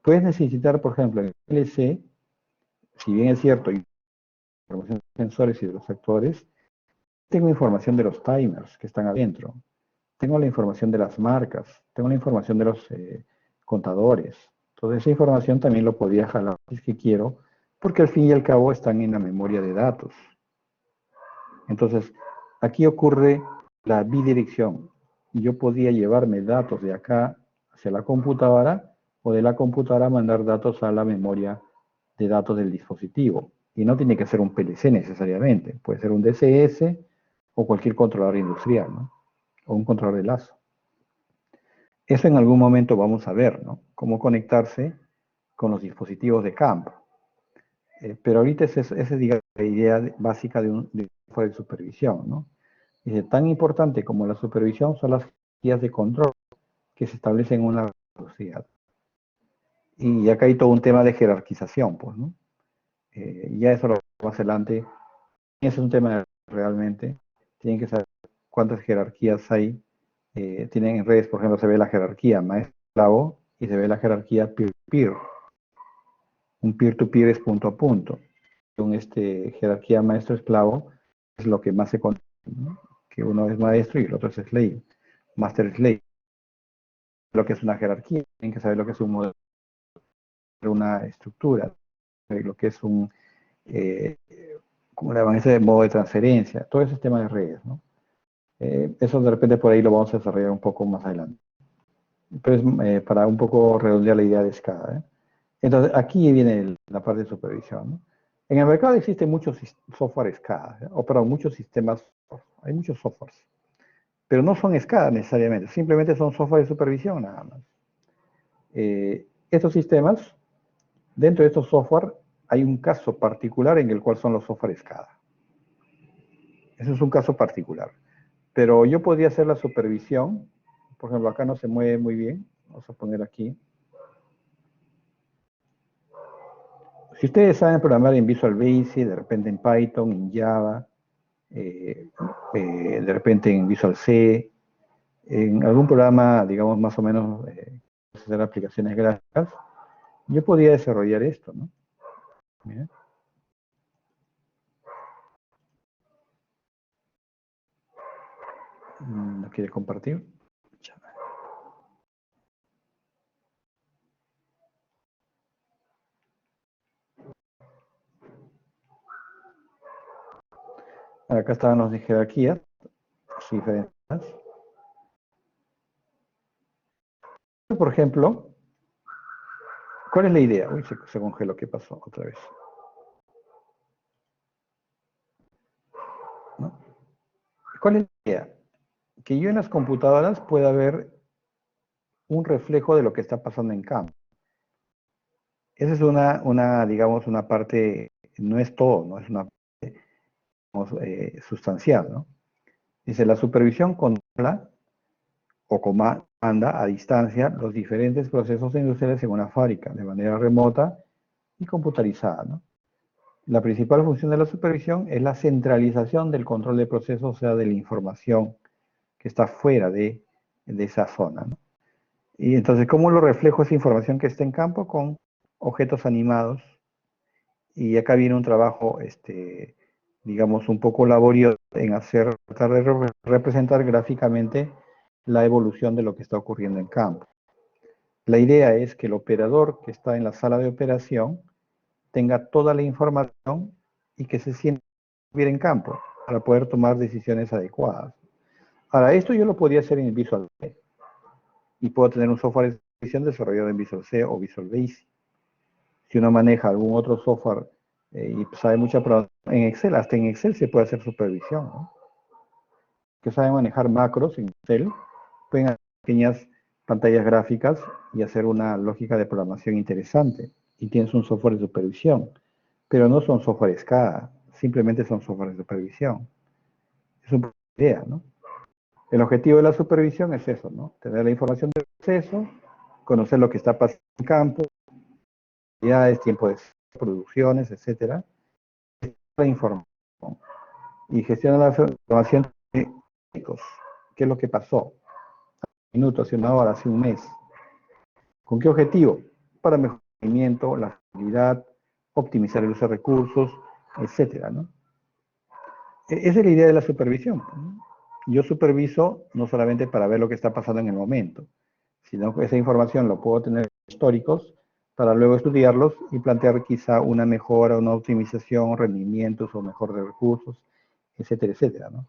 Puedes necesitar, por ejemplo, en el PLC, si bien es cierto, hay información de sensores y de los actores, tengo información de los timers que están adentro. Tengo la información de las marcas, tengo la información de los contadores. Entonces esa información también lo podría jalar si es que quiero, porque al fin y al cabo están en la memoria de datos. Entonces, aquí ocurre la bidirección. Yo podía llevarme datos de acá hacia la computadora o de la computadora mandar datos a la memoria de datos del dispositivo. Y no tiene que ser un PLC necesariamente, puede ser un DCS o cualquier controlador industrial, ¿no? O un controlador de lazo. Eso en algún momento vamos a ver, ¿no? Cómo conectarse con los dispositivos de campo. Pero ahorita esa es, digamos, la idea básica de un software de supervisión, ¿no? Dice, tan importante como la supervisión son las guías de control que se establecen en una sociedad. Y acá hay todo un tema de jerarquización, pues, ¿no? Ya eso lo más adelante. Ese es un tema realmente. Tienen que saber cuántas jerarquías hay. Tienen en redes, por ejemplo, se ve la jerarquía maestro-esclavo y se ve la jerarquía peer-to-peer. Un peer-to-peer es punto a punto. Un jerarquía maestro-esclavo es lo que más se conoce, ¿no? Que uno es maestro y el otro es slave, master-slave. Lo que es una jerarquía, tienen que saber lo que es un modelo, una estructura, lo que es un, ¿cómo le llaman? Ese modo de transferencia, todo ese tema de redes, ¿no? Eso de repente por ahí lo vamos a desarrollar un poco más adelante. Pero es para un poco redondear la idea de escala, ¿eh? Entonces, aquí viene la parte de supervisión, ¿no? En el mercado existen muchos software SCADA, ¿eh? O perdón, muchos sistemas, hay muchos softwares, pero no son SCADA necesariamente, simplemente son software de supervisión nada más. Estos sistemas, dentro de estos software, hay un caso particular en el cual son los software SCADA. Ese es un caso particular. Pero yo podría hacer la supervisión, por ejemplo, acá no se mueve muy bien, vamos a poner aquí. Si ustedes saben programar en Visual Basic, de repente en Python, en Java, de repente en Visual C, en algún programa, digamos, más o menos, hacer aplicaciones gráficas, yo podría desarrollar esto, ¿no? Mira. ¿No quiere compartir? Acá estaban los de jerarquías, diferentes. Por ejemplo, ¿cuál es la idea? Uy, se congeló, ¿qué pasó otra vez? ¿No? ¿Cuál es la idea? Que yo en las computadoras pueda ver un reflejo de lo que está pasando en campo. Esa es digamos, una parte, no es todo, no es una parte, digamos, sustancial, ¿no? Dice, la supervisión controla o comanda a distancia los diferentes procesos industriales en una fábrica, de manera remota y computarizada, ¿no? La principal función de la supervisión es la centralización del control de procesos, o sea, de la información que está fuera de esa zona, ¿no? Y entonces, ¿cómo lo reflejo esa información que está en campo? Con objetos animados. Y acá viene un trabajo, digamos, un poco laborioso en tratar de representar gráficamente la evolución de lo que está ocurriendo en campo. La idea es que el operador que está en la sala de operación tenga toda la información y que se sienta bien en campo para poder tomar decisiones adecuadas. Ahora, esto yo lo podría hacer en Visual C y puedo tener un software de supervisión desarrollado en Visual C o Visual Basic. Si uno maneja algún otro software y sabe mucha programación en Excel, hasta en Excel se puede hacer supervisión, ¿no? Que saben manejar macros en Excel, pueden hacer pequeñas pantallas gráficas y hacer una lógica de programación interesante. Y tienes un software de supervisión, pero no son software SCADA, simplemente son software de supervisión. Es una idea, ¿no? El objetivo de la supervisión es eso, ¿no? Tener la información del proceso, conocer lo que está pasando en campo, tiempo de producciones, etcétera, la información y gestiona la información de técnicos. ¿Qué es lo que pasó? minutos, hace una hora, hace un mes. ¿Con qué objetivo? Para mejorar el rendimiento, la agilidad, optimizar el uso de recursos, etcétera, ¿no? Esa es la idea de la supervisión, ¿no? Yo superviso no solamente para ver lo que está pasando en el momento, sino que esa información lo puedo tener históricos para luego estudiarlos y plantear quizá una mejora, una optimización, rendimientos o mejor de recursos, etcétera, etcétera, ¿no?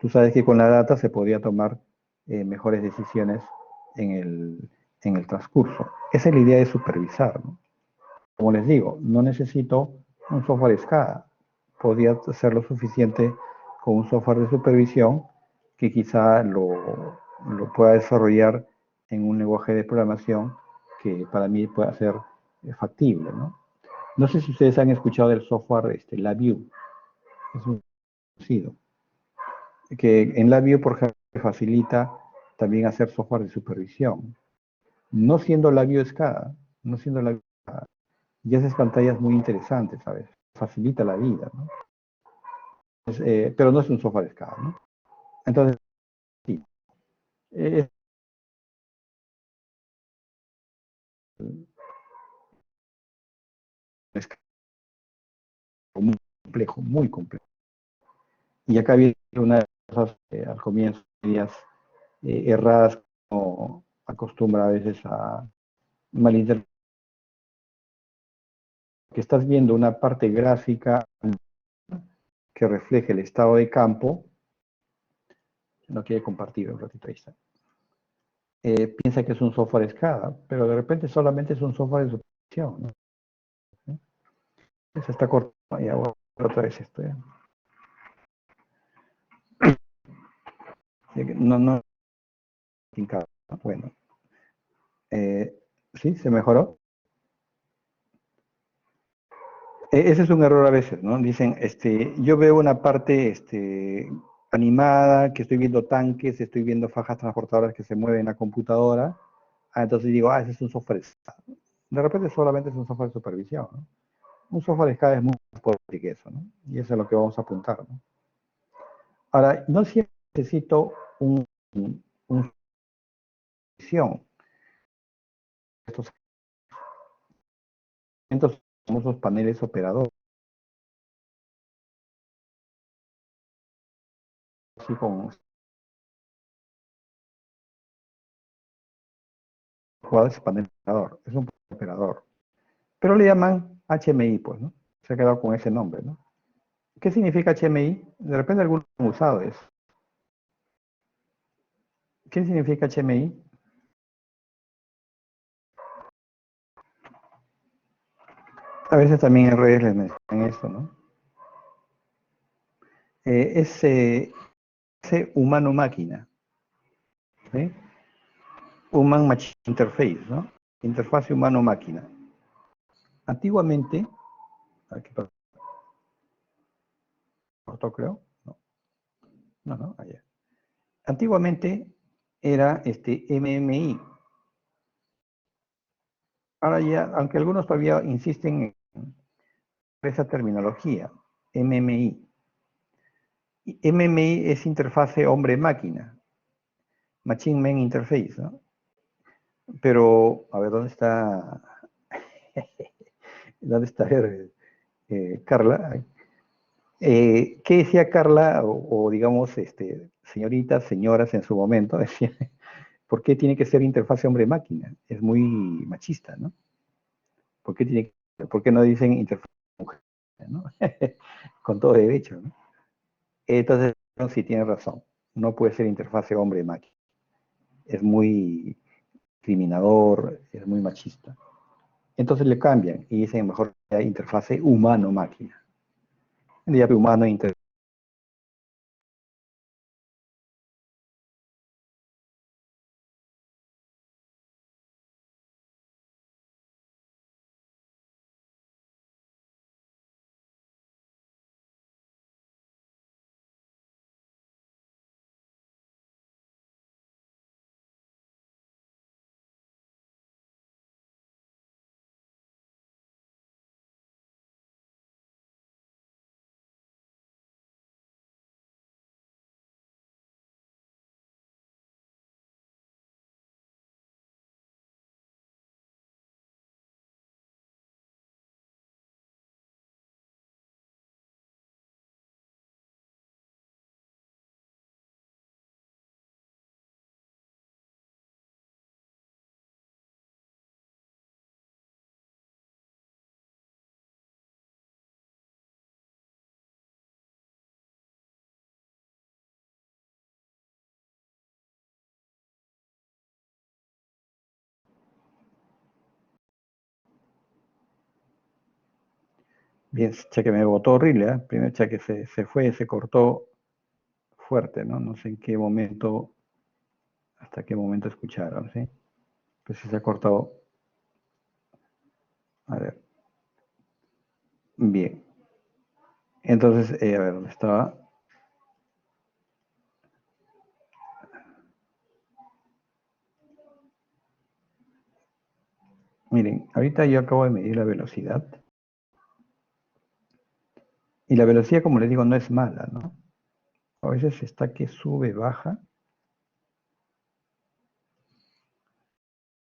Tú sabes que con la data se podría tomar mejores decisiones en el transcurso. Esa es la idea de supervisar, ¿no? Como les digo, no necesito un software SCADA. Podría ser lo suficiente con un software de supervisión que quizá lo pueda desarrollar en un lenguaje de programación que para mí pueda ser factible, ¿no? No sé si ustedes han escuchado del software LabVIEW, es un conocido, que en LabVIEW, por ejemplo, facilita también hacer software de supervisión. No siendo LabVIEW SCADA, no siendo LabVIEW SCADA, y esas pantallas muy interesantes, ¿sabes? Facilita la vida, ¿no? Pero no es un software SCADA, ¿no? Entonces, sí, es muy complejo, muy complejo. Y acá viene una de las cosas al comienzo, medias erradas, como acostumbra a veces a malinterpretar, que estás viendo una parte gráfica que refleje el estado de campo, no quiere compartir un ratito, ahí está. Piensa que es un software SCADA, pero de repente solamente es un software de supervisión, ¿no? Se está cortando, y hago otra vez esto, ¿ya? No, no, bueno, ¿sí? ¿Se mejoró? Ese es un error a veces, ¿no? Dicen, yo veo una parte animada, que estoy viendo tanques, estoy viendo fajas transportadoras que se mueven en la computadora. Entonces digo, ese es un software SCADA. De repente solamente es un software de supervisión, ¿no? Un software SCADA es muy más potente que eso, ¿no? Y eso es lo que vamos a apuntar, ¿no? Ahora, no siempre necesito una visión. Estos famosos paneles operadores, así con jugadores panel operador, es un operador. Pero le llaman HMI, pues, ¿no? Se ha quedado con ese nombre, ¿no? ¿Qué significa HMI? De repente algunos han usado eso. ¿Qué significa HMI? A veces también en redes les mencionan esto, ¿no? Es humano-máquina, ¿sí? Human-machine interface, ¿no? Interfaz humano-máquina. Antiguamente, aquí cortó creo, no, no, no, allá. Antiguamente era MMI. Ahora ya, aunque algunos todavía insisten en esa terminología, MMI. MMI es interfase hombre-máquina, Machine Man Interface, ¿no? Pero, a ver, ¿dónde está? ¿Dónde está Carla? ¿Qué decía Carla, o digamos, señoritas, señoras en su momento? Decía, ¿por qué tiene que ser interfase hombre-máquina? Es muy machista, ¿no? ¿Por qué no dicen interfaz mujer, ¿no? Con todo derecho, ¿no? Entonces, sí tiene razón. No puede ser interfase hombre-máquina. Es muy discriminador, es muy machista. Entonces le cambian y dicen mejor interfase humano-máquina. Ya humano Bien, cheque me botó horrible, ¿eh? Primer cheque se fue, se cortó fuerte, ¿no? No sé en qué momento, hasta qué momento escucharon, ¿sí? Pues sí se ha cortado. A ver. Bien. Entonces, a ver, ¿dónde estaba? Miren, ahorita yo acabo de medir la velocidad. Y la velocidad, como les digo, no es mala, ¿no? A veces está que sube, baja,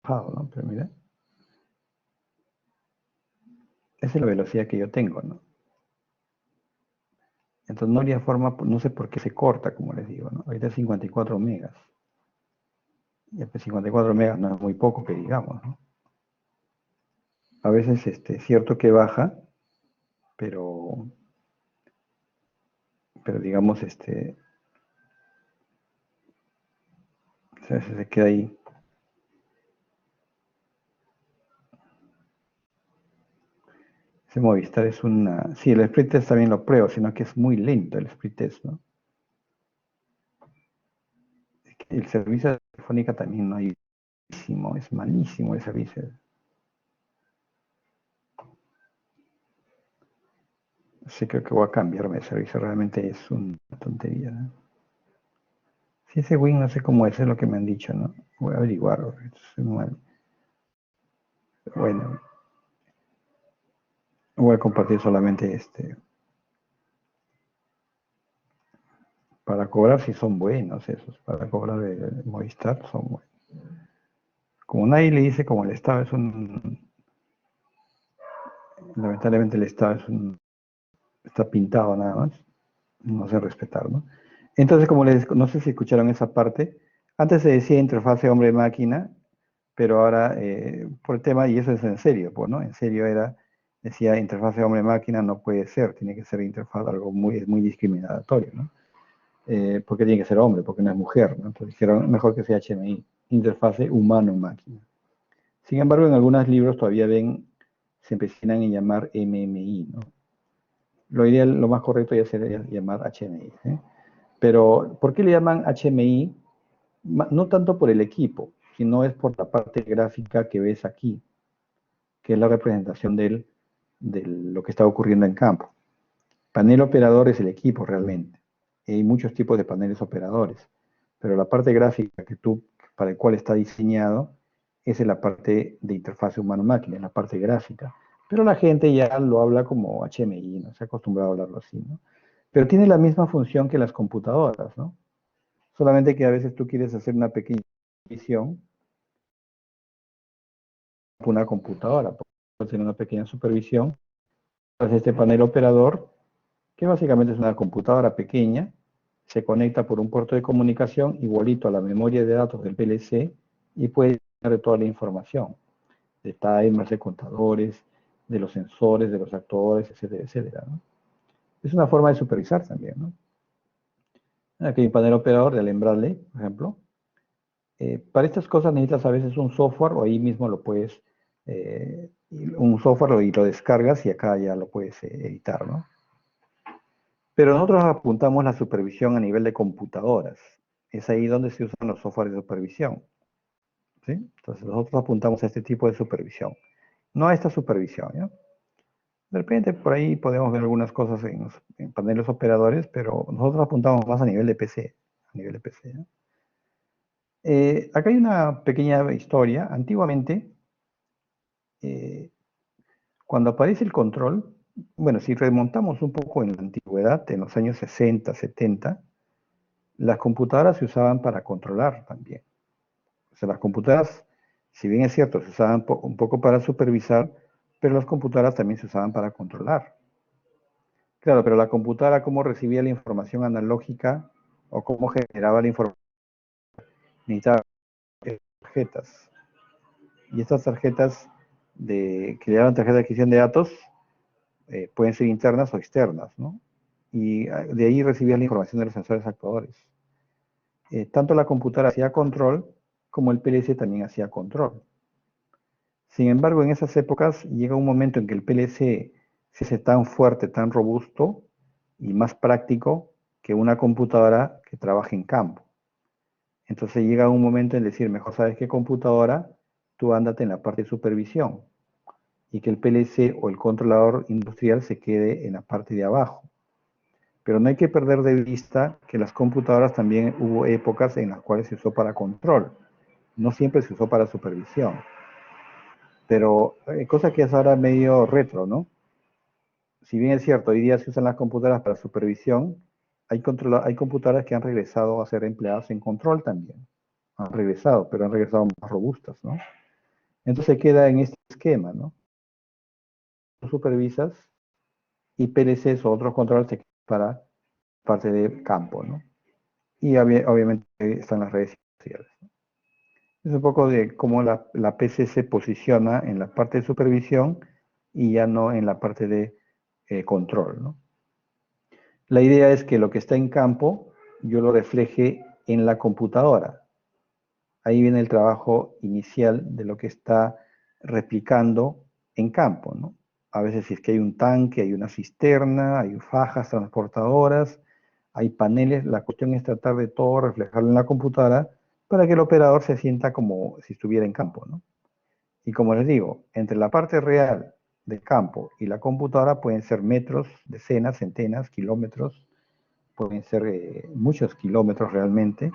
bajado, ¿no? Pero mira, esa es la velocidad que yo tengo, ¿no? Entonces no habría forma, no sé por qué se corta, como les digo, ¿no? Ahorita es 54 megas. Y pues 54 megas no es muy poco que digamos, ¿no? A veces es cierto que baja, pero, pero digamos, se queda ahí. Ese Movistar es una... Sí, el split test también lo pruebo, sino que es muy lento el split test, ¿no? Es que el servicio de telefónica también no hay malísimo, es malísimo el servicio. Sí, creo que voy a cambiarme de servicio, realmente es una tontería, ¿no? Si ese Win no sé cómo es lo que me han dicho, ¿no? Voy a averiguar. Bueno, voy a compartir solamente para cobrar si son buenos esos, para cobrar el Movistar son buenos. Como nadie le dice, como el Estado es un, lamentablemente el Estado está pintado nada más, no sé respetar, ¿no? Entonces, como les, no sé si escucharon esa parte, antes se decía interfase hombre-máquina, pero ahora por el tema, y eso es en serio, pues, ¿no? En serio decía interfase hombre-máquina no puede ser, tiene que ser interfaz, algo muy discriminatorio, ¿no? Porque tiene que ser hombre, porque no es mujer, ¿no? Entonces dijeron, mejor que sea HMI, interfase humano-máquina. Sin embargo, en algunos libros todavía se empecinan en llamar MMI, ¿no? Lo ideal, lo más correcto ya sería llamar HMI, ¿eh? Pero, ¿por qué le llaman HMI? No tanto por el equipo, sino es por la parte gráfica que ves aquí, que es la representación de lo que está ocurriendo en campo. Panel operador es el equipo realmente. Hay muchos tipos de paneles operadores, pero la parte gráfica para el cual está diseñado, esa es la parte de interfaz humano-máquina, es la parte gráfica. Pero la gente ya lo habla como HMI, ¿no? Se ha acostumbrado a hablarlo así, ¿no? Pero tiene la misma función que las computadoras, ¿no? Solamente que a veces tú quieres hacer una pequeña visión, una computadora, puede tener una pequeña supervisión, pues este panel operador, que básicamente es una computadora pequeña, se conecta por un puerto de comunicación igualito a la memoria de datos del PLC y puede tener toda la información, de timers, de contadores, de los sensores, de los actores, etcétera, etcétera, ¿no? Es una forma de supervisar también, ¿no? Aquí hay un panel operador de Allen Bradley, por ejemplo. Para estas cosas necesitas a veces un software o ahí mismo lo puedes, un software y lo descargas y acá ya lo puedes editar, ¿no? Pero nosotros apuntamos la supervisión a nivel de computadoras. Es ahí donde se usan los softwares de supervisión, ¿sí? Entonces nosotros apuntamos a este tipo de supervisión, no a esta supervisión, ¿ya? De repente por ahí podemos ver algunas cosas en paneles operadores, pero nosotros apuntamos más a nivel de PC, a nivel de PC, ¿no? Acá hay una pequeña historia. Antiguamente, eh, cuando aparece el control, bueno, si remontamos un poco en la antigüedad, en los años 60, 70, las computadoras se usaban para controlar también. O sea, las computadoras, si bien es cierto, se usaban un poco para supervisar, pero las computadoras también se usaban para controlar. Claro, pero la computadora, ¿cómo recibía la información analógica o cómo generaba la información? Necesitaba tarjetas. Y estas tarjetas que le llaman tarjetas de adquisición de datos pueden ser internas o externas, ¿no? Y de ahí recibías la información de los sensores actuadores. Tanto la computadora hacía control como el PLC también hacía control. Sin embargo, en esas épocas llega un momento en que el PLC se hace tan fuerte, tan robusto y más práctico que una computadora que trabaje en campo. Entonces llega un momento en decir, mejor sabes qué computadora, tú ándate en la parte de supervisión y que el PLC o el controlador industrial se quede en la parte de abajo. Pero no hay que perder de vista que las computadoras también hubo épocas en las cuales se usó para control, no siempre se usó para supervisión. Pero cosa que es ahora medio retro, ¿no? Si bien es cierto, hoy día se usan las computadoras para supervisión, hay computadoras que han regresado a ser empleadas en control también. Han regresado, pero han regresado más robustas, ¿no? Entonces queda en este esquema, ¿no? Supervisas y PLCs o otros controles para parte de campo, ¿no? Y obviamente están las redes sociales. Es un poco de cómo la PC se posiciona en la parte de supervisión y ya no en la parte de control, ¿no? La idea es que lo que está en campo yo lo refleje en la computadora. Ahí viene el trabajo inicial de lo que está replicando en campo, ¿no? A veces si es que hay un tanque, hay una cisterna, hay fajas transportadoras, hay paneles, la cuestión es tratar de todo reflejarlo en la computadora para que el operador se sienta como si estuviera en campo, ¿no? Y como les digo, entre la parte real del campo y la computadora pueden ser metros, decenas, centenas, kilómetros, pueden ser muchos kilómetros realmente,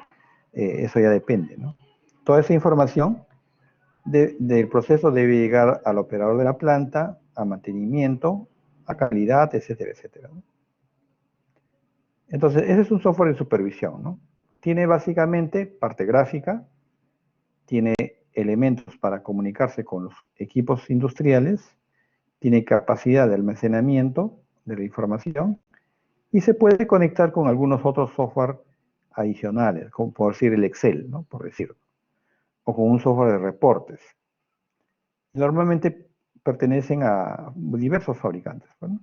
eso ya depende, ¿no? Toda esa información del proceso debe llegar al operador de la planta, a mantenimiento, a calidad, etcétera, etcétera, ¿no? Entonces, ese es un software de supervisión, ¿no? Tiene básicamente parte gráfica, tiene elementos para comunicarse con los equipos industriales, tiene capacidad de almacenamiento de la información y se puede conectar con algunos otros software adicionales, como por decir el Excel, ¿no? Por decirlo, o con un software de reportes. Normalmente pertenecen a diversos fabricantes, ¿no?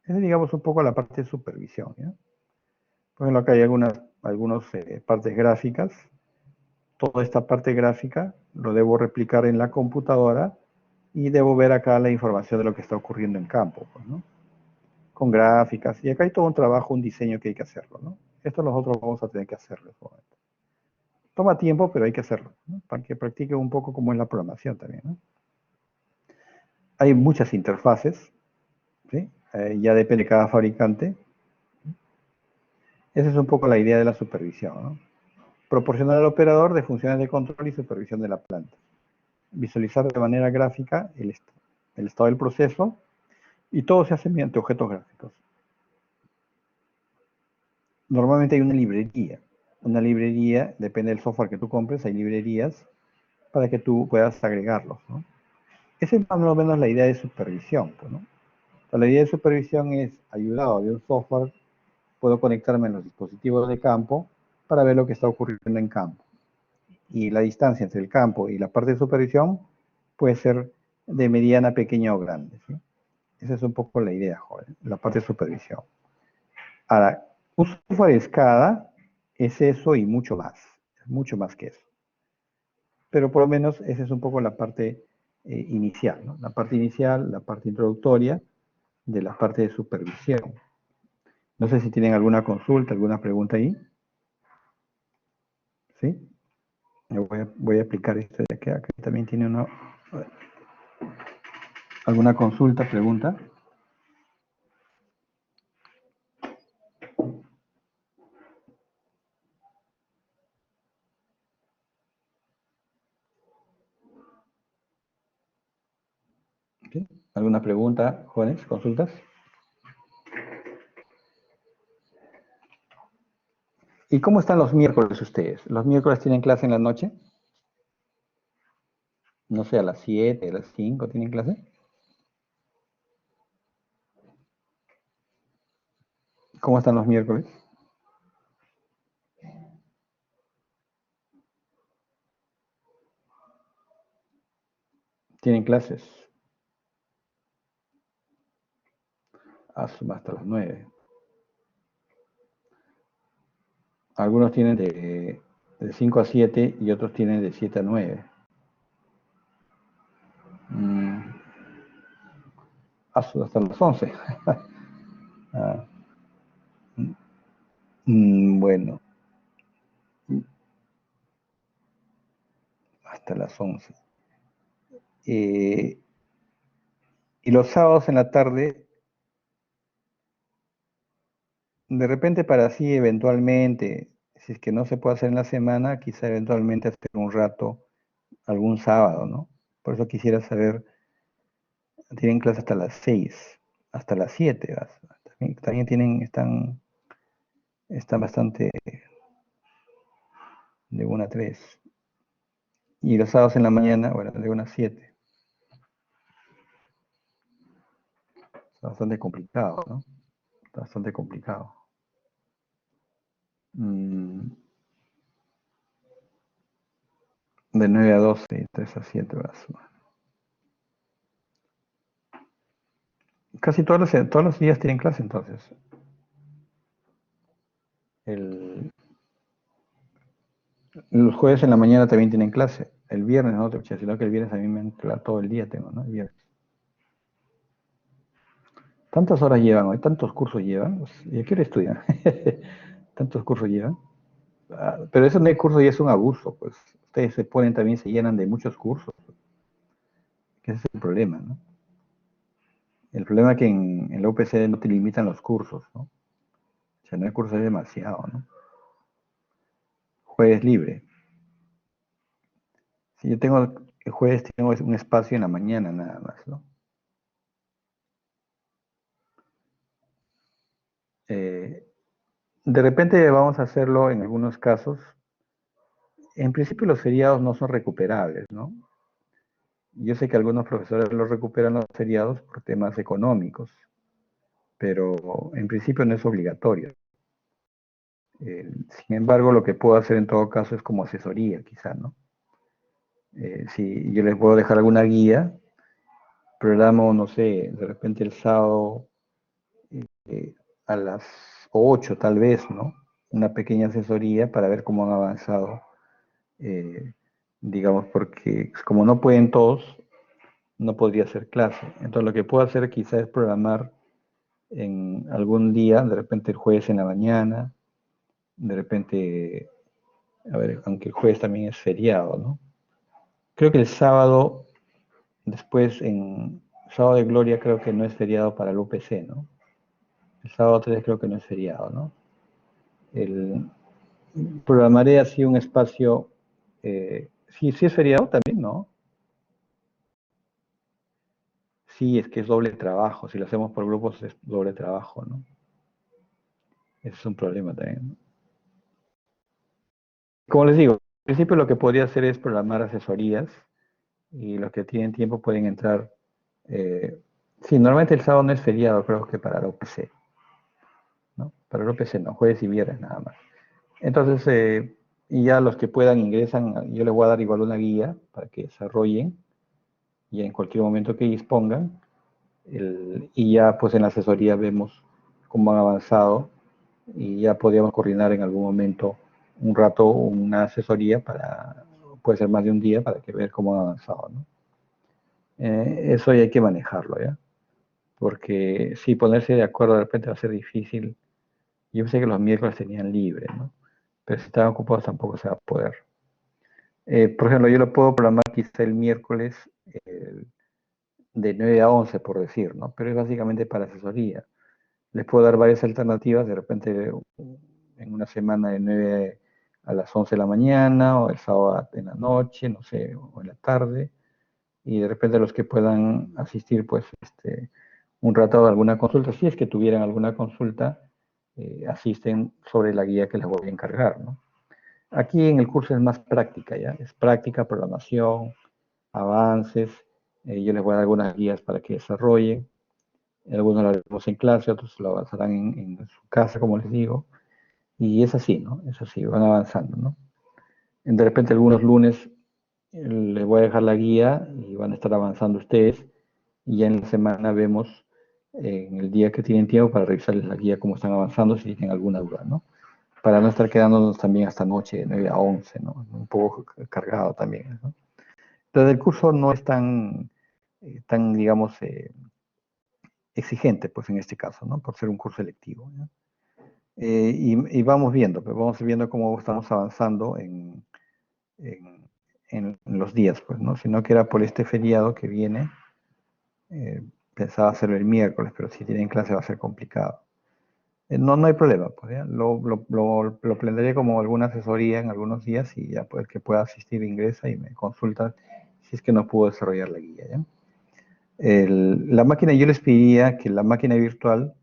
Es, digamos, un poco la parte de supervisión, ¿ya? Por ejemplo, acá hay algunas partes gráficas. Toda esta parte gráfica lo debo replicar en la computadora y debo ver acá la información de lo que está ocurriendo en campo, pues, ¿no? Con gráficas. Y acá hay todo un trabajo, un diseño que hay que hacerlo, ¿no? Esto nosotros vamos a tener que hacerlo en su momento. Toma tiempo, pero hay que hacerlo, ¿no? Para que practique un poco cómo es la programación también, ¿no? Hay muchas interfaces, ¿sí? Ya depende de cada fabricante. Esa es un poco la idea de la supervisión, ¿no? Proporcionar al operador de funciones de control y supervisión de la planta. Visualizar de manera gráfica el estado del proceso y todo se hace mediante objetos gráficos. Normalmente hay una librería. Una librería, depende del software que tú compres, hay librerías para que tú puedas agregarlos, ¿no? Esa es más o menos la idea de supervisión, pues, ¿no? O sea, la idea de supervisión es, ayudado de un software, puedo conectarme en los dispositivos de campo para ver lo que está ocurriendo en campo. Y la distancia entre el campo y la parte de supervisión puede ser de mediana, pequeña o grande, ¿sí? Esa es un poco la idea, joven, la parte de supervisión. Ahora, un software SCADA es eso y mucho más que eso. Pero por lo menos esa es un poco la parte inicial, ¿no? La parte inicial, la parte introductoria de la parte de supervisión. No sé si tienen alguna consulta, alguna pregunta ahí. ¿Sí? Voy a aplicar esto de acá. Acá también tiene una... ¿Alguna consulta, pregunta? ¿Sí? ¿Alguna pregunta, jóvenes? ¿Consultas? ¿Y cómo están los miércoles ustedes? ¿Los miércoles tienen clase en la noche? No sé, a las 7, a las 5 tienen clase. ¿Cómo están los miércoles? ¿Tienen clases? Hasta las 9. Algunos tienen de 5 a 7 y otros tienen de 7 a 9. hasta las 11. Ah, bueno, hasta las 11. Eh, y los sábados en la tarde, de repente para sí, eventualmente, si es que no se puede hacer en la semana, quizá eventualmente hacer un rato, algún sábado, ¿no? Por eso quisiera saber, tienen clase hasta las 6, hasta las 7, también están bastante de 1 a 3. Y los sábados en la mañana, bueno, de 1 a 7. Está bastante complicado, ¿no? Está bastante complicado. Mm, de 9 a 12 y 3 a 7 horas. Casi todos los días tienen clase entonces. El, los jueves en la mañana también tienen clase. El viernes no, sino que el viernes a mí me entra todo el día tengo, ¿no? El viernes. ¿Tantas horas llevan hoy? ¿Tantos cursos llevan? Pues, ¿y a qué hora estudian? ¿Tantos cursos llevan? Ah, pero eso no es curso y es un abuso, pues. Ustedes se ponen también, se llenan de muchos cursos, que ese es el problema, ¿no? El problema es que en la UPC no te limitan los cursos, ¿no? O sea, no hay cursos es demasiado, ¿no? Jueves libre. Si yo tengo, el jueves tengo un espacio en la mañana nada más, ¿no? Eh, de repente vamos a hacerlo en algunos casos. En principio los feriados no son recuperables, ¿no? Yo sé que algunos profesores los recuperan los feriados por temas económicos, pero en principio no es obligatorio. Sin embargo, lo que puedo hacer en todo caso es como asesoría, quizá, ¿no? Si yo les puedo dejar alguna guía, programo, no sé, de repente el sábado eh, a las 8 tal vez, ¿no? Una pequeña asesoría para ver cómo han avanzado, eh, digamos, porque como no pueden todos, no podría hacer clase. Entonces lo que puedo hacer quizás es programar en algún día, de repente el jueves en la mañana, de repente, a ver, aunque el jueves también es feriado, ¿no? Creo que el sábado, después en sábado de gloria creo que no es feriado para el UPC, ¿no? El sábado 3 creo que no es feriado, ¿no? El, programaré así un espacio, sí es feriado también, ¿no? Sí, es que es doble trabajo, si lo hacemos por grupos es doble trabajo, ¿no? Ese es un problema también, ¿no? Como les digo, al principio lo que podría hacer es programar asesorías y los que tienen tiempo pueden entrar. Sí, normalmente el sábado no es feriado, creo que para la OPC, ¿no? Para la OPC no, jueves y viernes nada más. Entonces, y ya los que puedan ingresan, yo les voy a dar igual una guía para que desarrollen y en cualquier momento que dispongan. Y ya pues en la asesoría vemos cómo han avanzado y ya podríamos coordinar en algún momento un rato una asesoría para, puede ser más de un día, para que ver cómo han avanzado, ¿no? Eso ya hay que manejarlo, ¿ya? Porque si ponerse de acuerdo de repente va a ser difícil. Yo pensé que los miércoles tenían libre, ¿no? Pero si están ocupados tampoco se va a poder. Por ejemplo, yo lo puedo programar quizá el miércoles eh, de 9 a 11, por decir, ¿no? Pero es básicamente para asesoría. Les puedo dar varias alternativas, de repente en una semana de 9 a las 11 de la mañana, o el sábado en la noche, no sé, o en la tarde, y de repente los que puedan asistir, pues, un rato a alguna consulta, si es que tuvieran alguna consulta, asisten sobre la guía que les voy a encargar, ¿no? Aquí en el curso es más práctica, ¿ya? Es práctica, programación, avances, yo les voy a dar algunas guías para que desarrollen, algunos lo haremos en clase, otros lo avanzarán en su casa, como les digo, y es así, ¿no? Es así, van avanzando, ¿no? De repente algunos lunes les voy a dejar la guía y van a estar avanzando ustedes, y ya en la semana vemos en el día que tienen tiempo para revisarles la guía cómo están avanzando, si tienen alguna duda, ¿no? Para no estar quedándonos también hasta noche, de 9 a 11, ¿no? Un poco cargado también, ¿no? Entonces el curso no es tan digamos, exigente, pues en este caso, ¿no? Por ser un curso electivo, ¿no? Y vamos viendo, pues vamos viendo cómo estamos avanzando en, en los días, pues, ¿no? Si no que era por este feriado que viene, eh, pensaba hacerlo el miércoles, pero si tienen clase va a ser complicado. No, no hay problema, pues ya lo planearé como alguna asesoría en algunos días y ya pues el que pueda asistir ingresa y me consulta si es que no pudo desarrollar la guía, ¿ya? La máquina, yo les pediría que la máquina virtual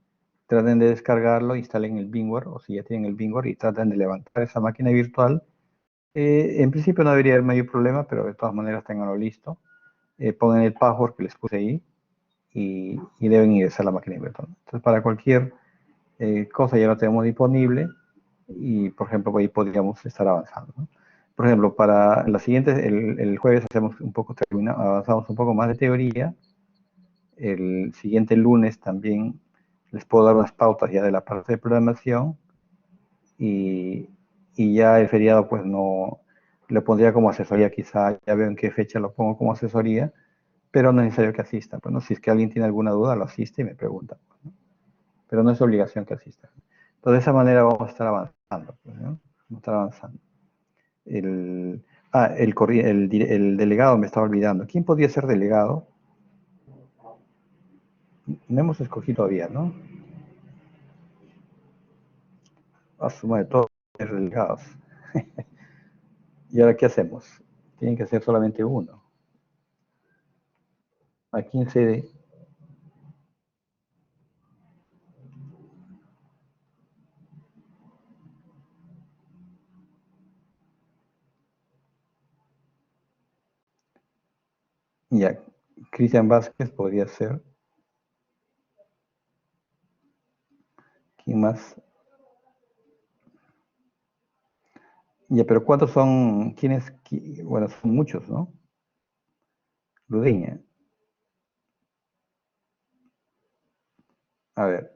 traten de descargarlo, instalen el Bingware, o si ya tienen el Bingware, y traten de levantar esa máquina virtual. En principio no debería haber mayor problema, pero de todas maneras tenganlo listo. Pongan el password que les puse ahí y deben ingresar a la máquina virtual. Entonces, para cualquier cosa ya lo tenemos disponible y, por ejemplo, ahí podríamos estar avanzando, ¿no? Por ejemplo, para la siguiente, el jueves hacemos un poco, avanzamos un poco más de teoría. El siguiente lunes también les puedo dar unas pautas ya de la parte de programación y, y ya el feriado pues no lo pondría como asesoría, quizá ya veo en qué fecha lo pongo como asesoría, pero no es necesario que asista. Pues, ¿no? Si es que alguien tiene alguna duda, lo asiste y me pregunta, pues, ¿no? Pero no es obligación que asista. Entonces, de esa manera vamos a estar avanzando, pues, ¿no? Vamos a estar avanzando. El, el delegado me estaba olvidando. ¿Quién podría ser delegado? No hemos escogido todavía, ¿no? A suma de todos los delegados. ¿Y ahora qué hacemos? Tienen que ser solamente uno. ¿A quién cede? Ya, Cristian Vázquez podría ser. ¿Quién más? Ya, pero ¿cuántos son? ¿Quiénes? Bueno, son muchos, ¿no? Ludeña. A ver.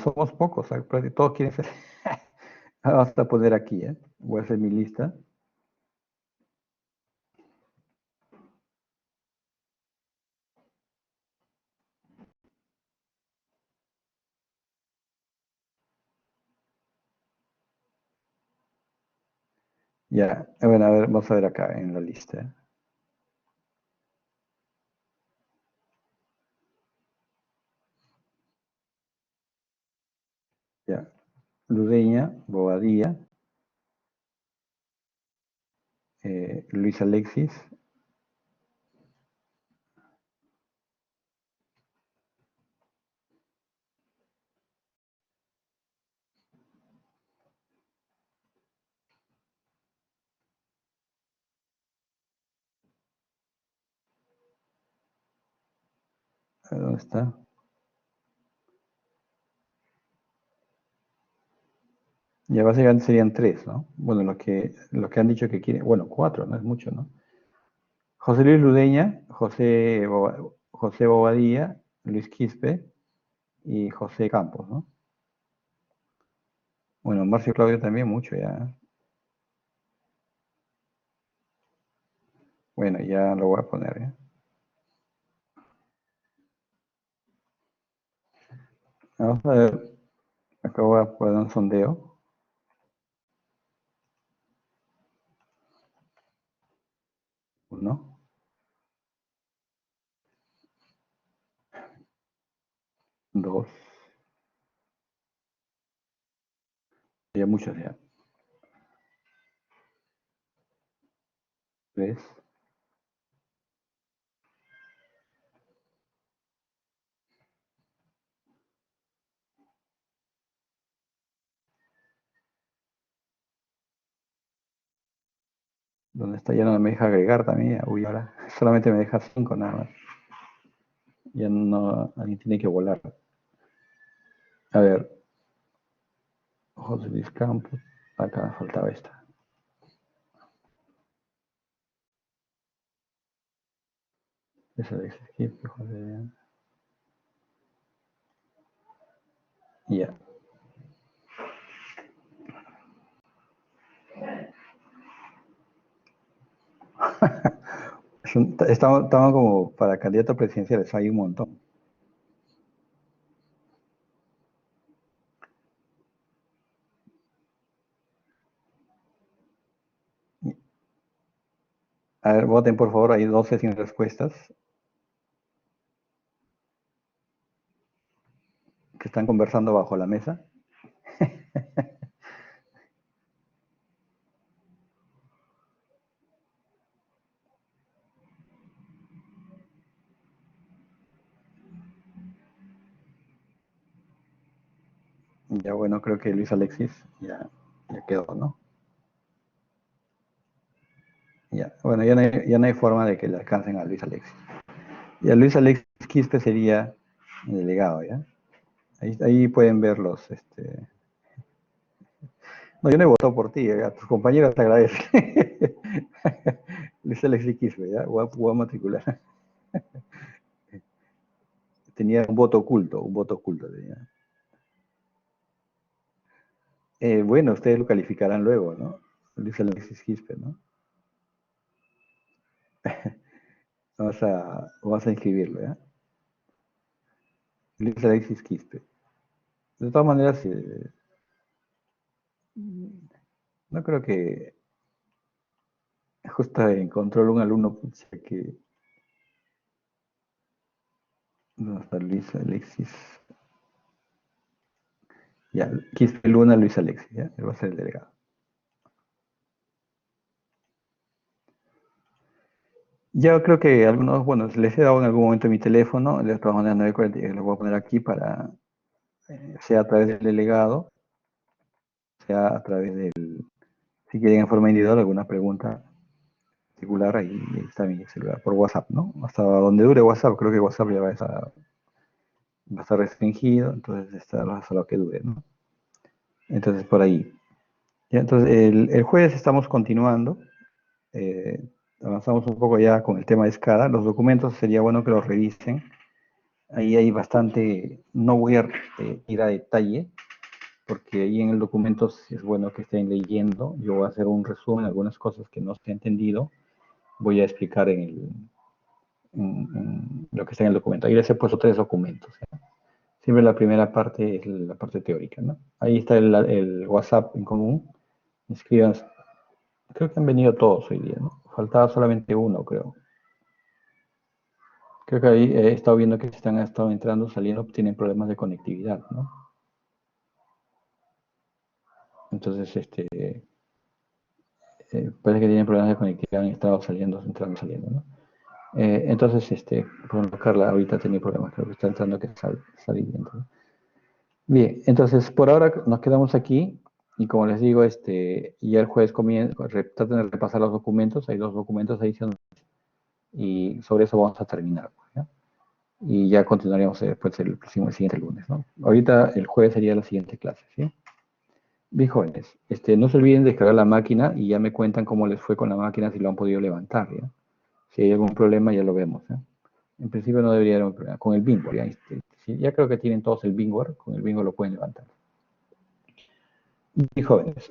Somos pocos, ¿sabes? Todos quieren ser. Vamos a poner aquí, ¿eh? Voy a hacer mi lista. Ya, bueno, a ver, vamos a ver acá en la lista. Ya, Ludeña, Bobadilla, Luis Alexis. ¿Dónde está? Ya básicamente serían tres, ¿no? Bueno, lo que han dicho que quieren, bueno, cuatro, no es mucho, ¿no? José Luis Ludeña, José Bobadilla, Luis Quispe y José Campos, ¿no? Bueno, Marcio Claudio también mucho ya. Bueno, ya lo voy a poner, ¿eh? Vamos a ver, acá voy a poner un sondeo. Uno, dos, ya muchos ya. Tres, ¿dónde está? Ya no me deja agregar también. Uy, ahora solamente me deja cinco nada más. Ya no, alguien tiene que volar. A ver, José Luis Campos. Acá faltaba esta. Esa de Skip, José. Ya. Estaban como para candidatos presidenciales, hay un montón. A ver, voten por favor, hay 12 sin respuestas que están conversando bajo la mesa. Ya bueno, creo que Luis Alexis ya quedó, ¿no? Ya, bueno, ya no hay forma de que le alcancen a Luis Alexis. Y a Luis Alexis Quispe sería el delegado, ¿ya? Ahí pueden verlos. No, yo no he votado por ti, a tus compañeros te agradecen. Luis Alexis Quispe, ¿ya? Voy a matricular. Tenía un voto oculto tenía. Bueno, ustedes lo calificarán luego, ¿no? Luis Alexis Quispe, ¿no? Vamos a inscribirlo, ¿ya? Luis Alexis Quispe. De todas maneras, no creo que justo encontró un alumno que no está Luis Alexis. Ya, Quispe Luna, Luis Alexis, ¿ya? Él va a ser el delegado. Yo creo que algunos, bueno, les he dado en algún momento mi teléfono, de todas maneras 940, lo voy a poner aquí para, sea a través del delegado, sea a través del, si quieren en forma individual alguna pregunta particular, ahí está mi celular, por WhatsApp, ¿no? Hasta donde dure WhatsApp, creo que WhatsApp ya va a estar restringido, entonces está hasta lo que dure, ¿no? Entonces por ahí. Ya, entonces el jueves estamos continuando, eh, avanzamos un poco ya con el tema de SCADA, los documentos sería bueno que los revisen, ahí hay bastante, no voy a ir a detalle, porque ahí en el documento es bueno que estén leyendo, yo voy a hacer un resumen, algunas cosas que no se han entendido, voy a explicar en lo que está en el documento. Ahí les he puesto 3 documentos, ¿sí? Siempre la primera parte es la parte teórica, ¿no? Ahí está el WhatsApp en común, inscríbanse. Creo que han venido todos hoy día, ¿no? Faltaba solamente uno, creo. Creo que ahí he estado viendo que han estado entrando, saliendo, tienen problemas de conectividad, ¿no? Entonces, parece que tienen problemas de conectividad, han estado saliendo, entrando, saliendo, ¿no? Entonces, por ejemplo, Carla ahorita tenía problemas, creo que está entrando que saliendo, ¿no? Bien, entonces por ahora nos quedamos aquí y como les digo, ya el jueves traten de repasar los documentos, hay 2 documentos adicionales y sobre eso vamos a terminar, ¿ya? Y ya continuaríamos después el siguiente lunes, ¿no? Ahorita el jueves sería la siguiente clase, ¿sí? Bien, jóvenes, no se olviden de descargar la máquina y ya me cuentan cómo les fue con la máquina, si lo han podido levantar, ¿ya? Si hay algún problema ya lo vemos, ¿ya? En principio no debería haber un problema. Con el bingo, ¿ya? Sí, ya creo que tienen todos el bingo, con el bingo lo pueden levantar. Bien, jóvenes,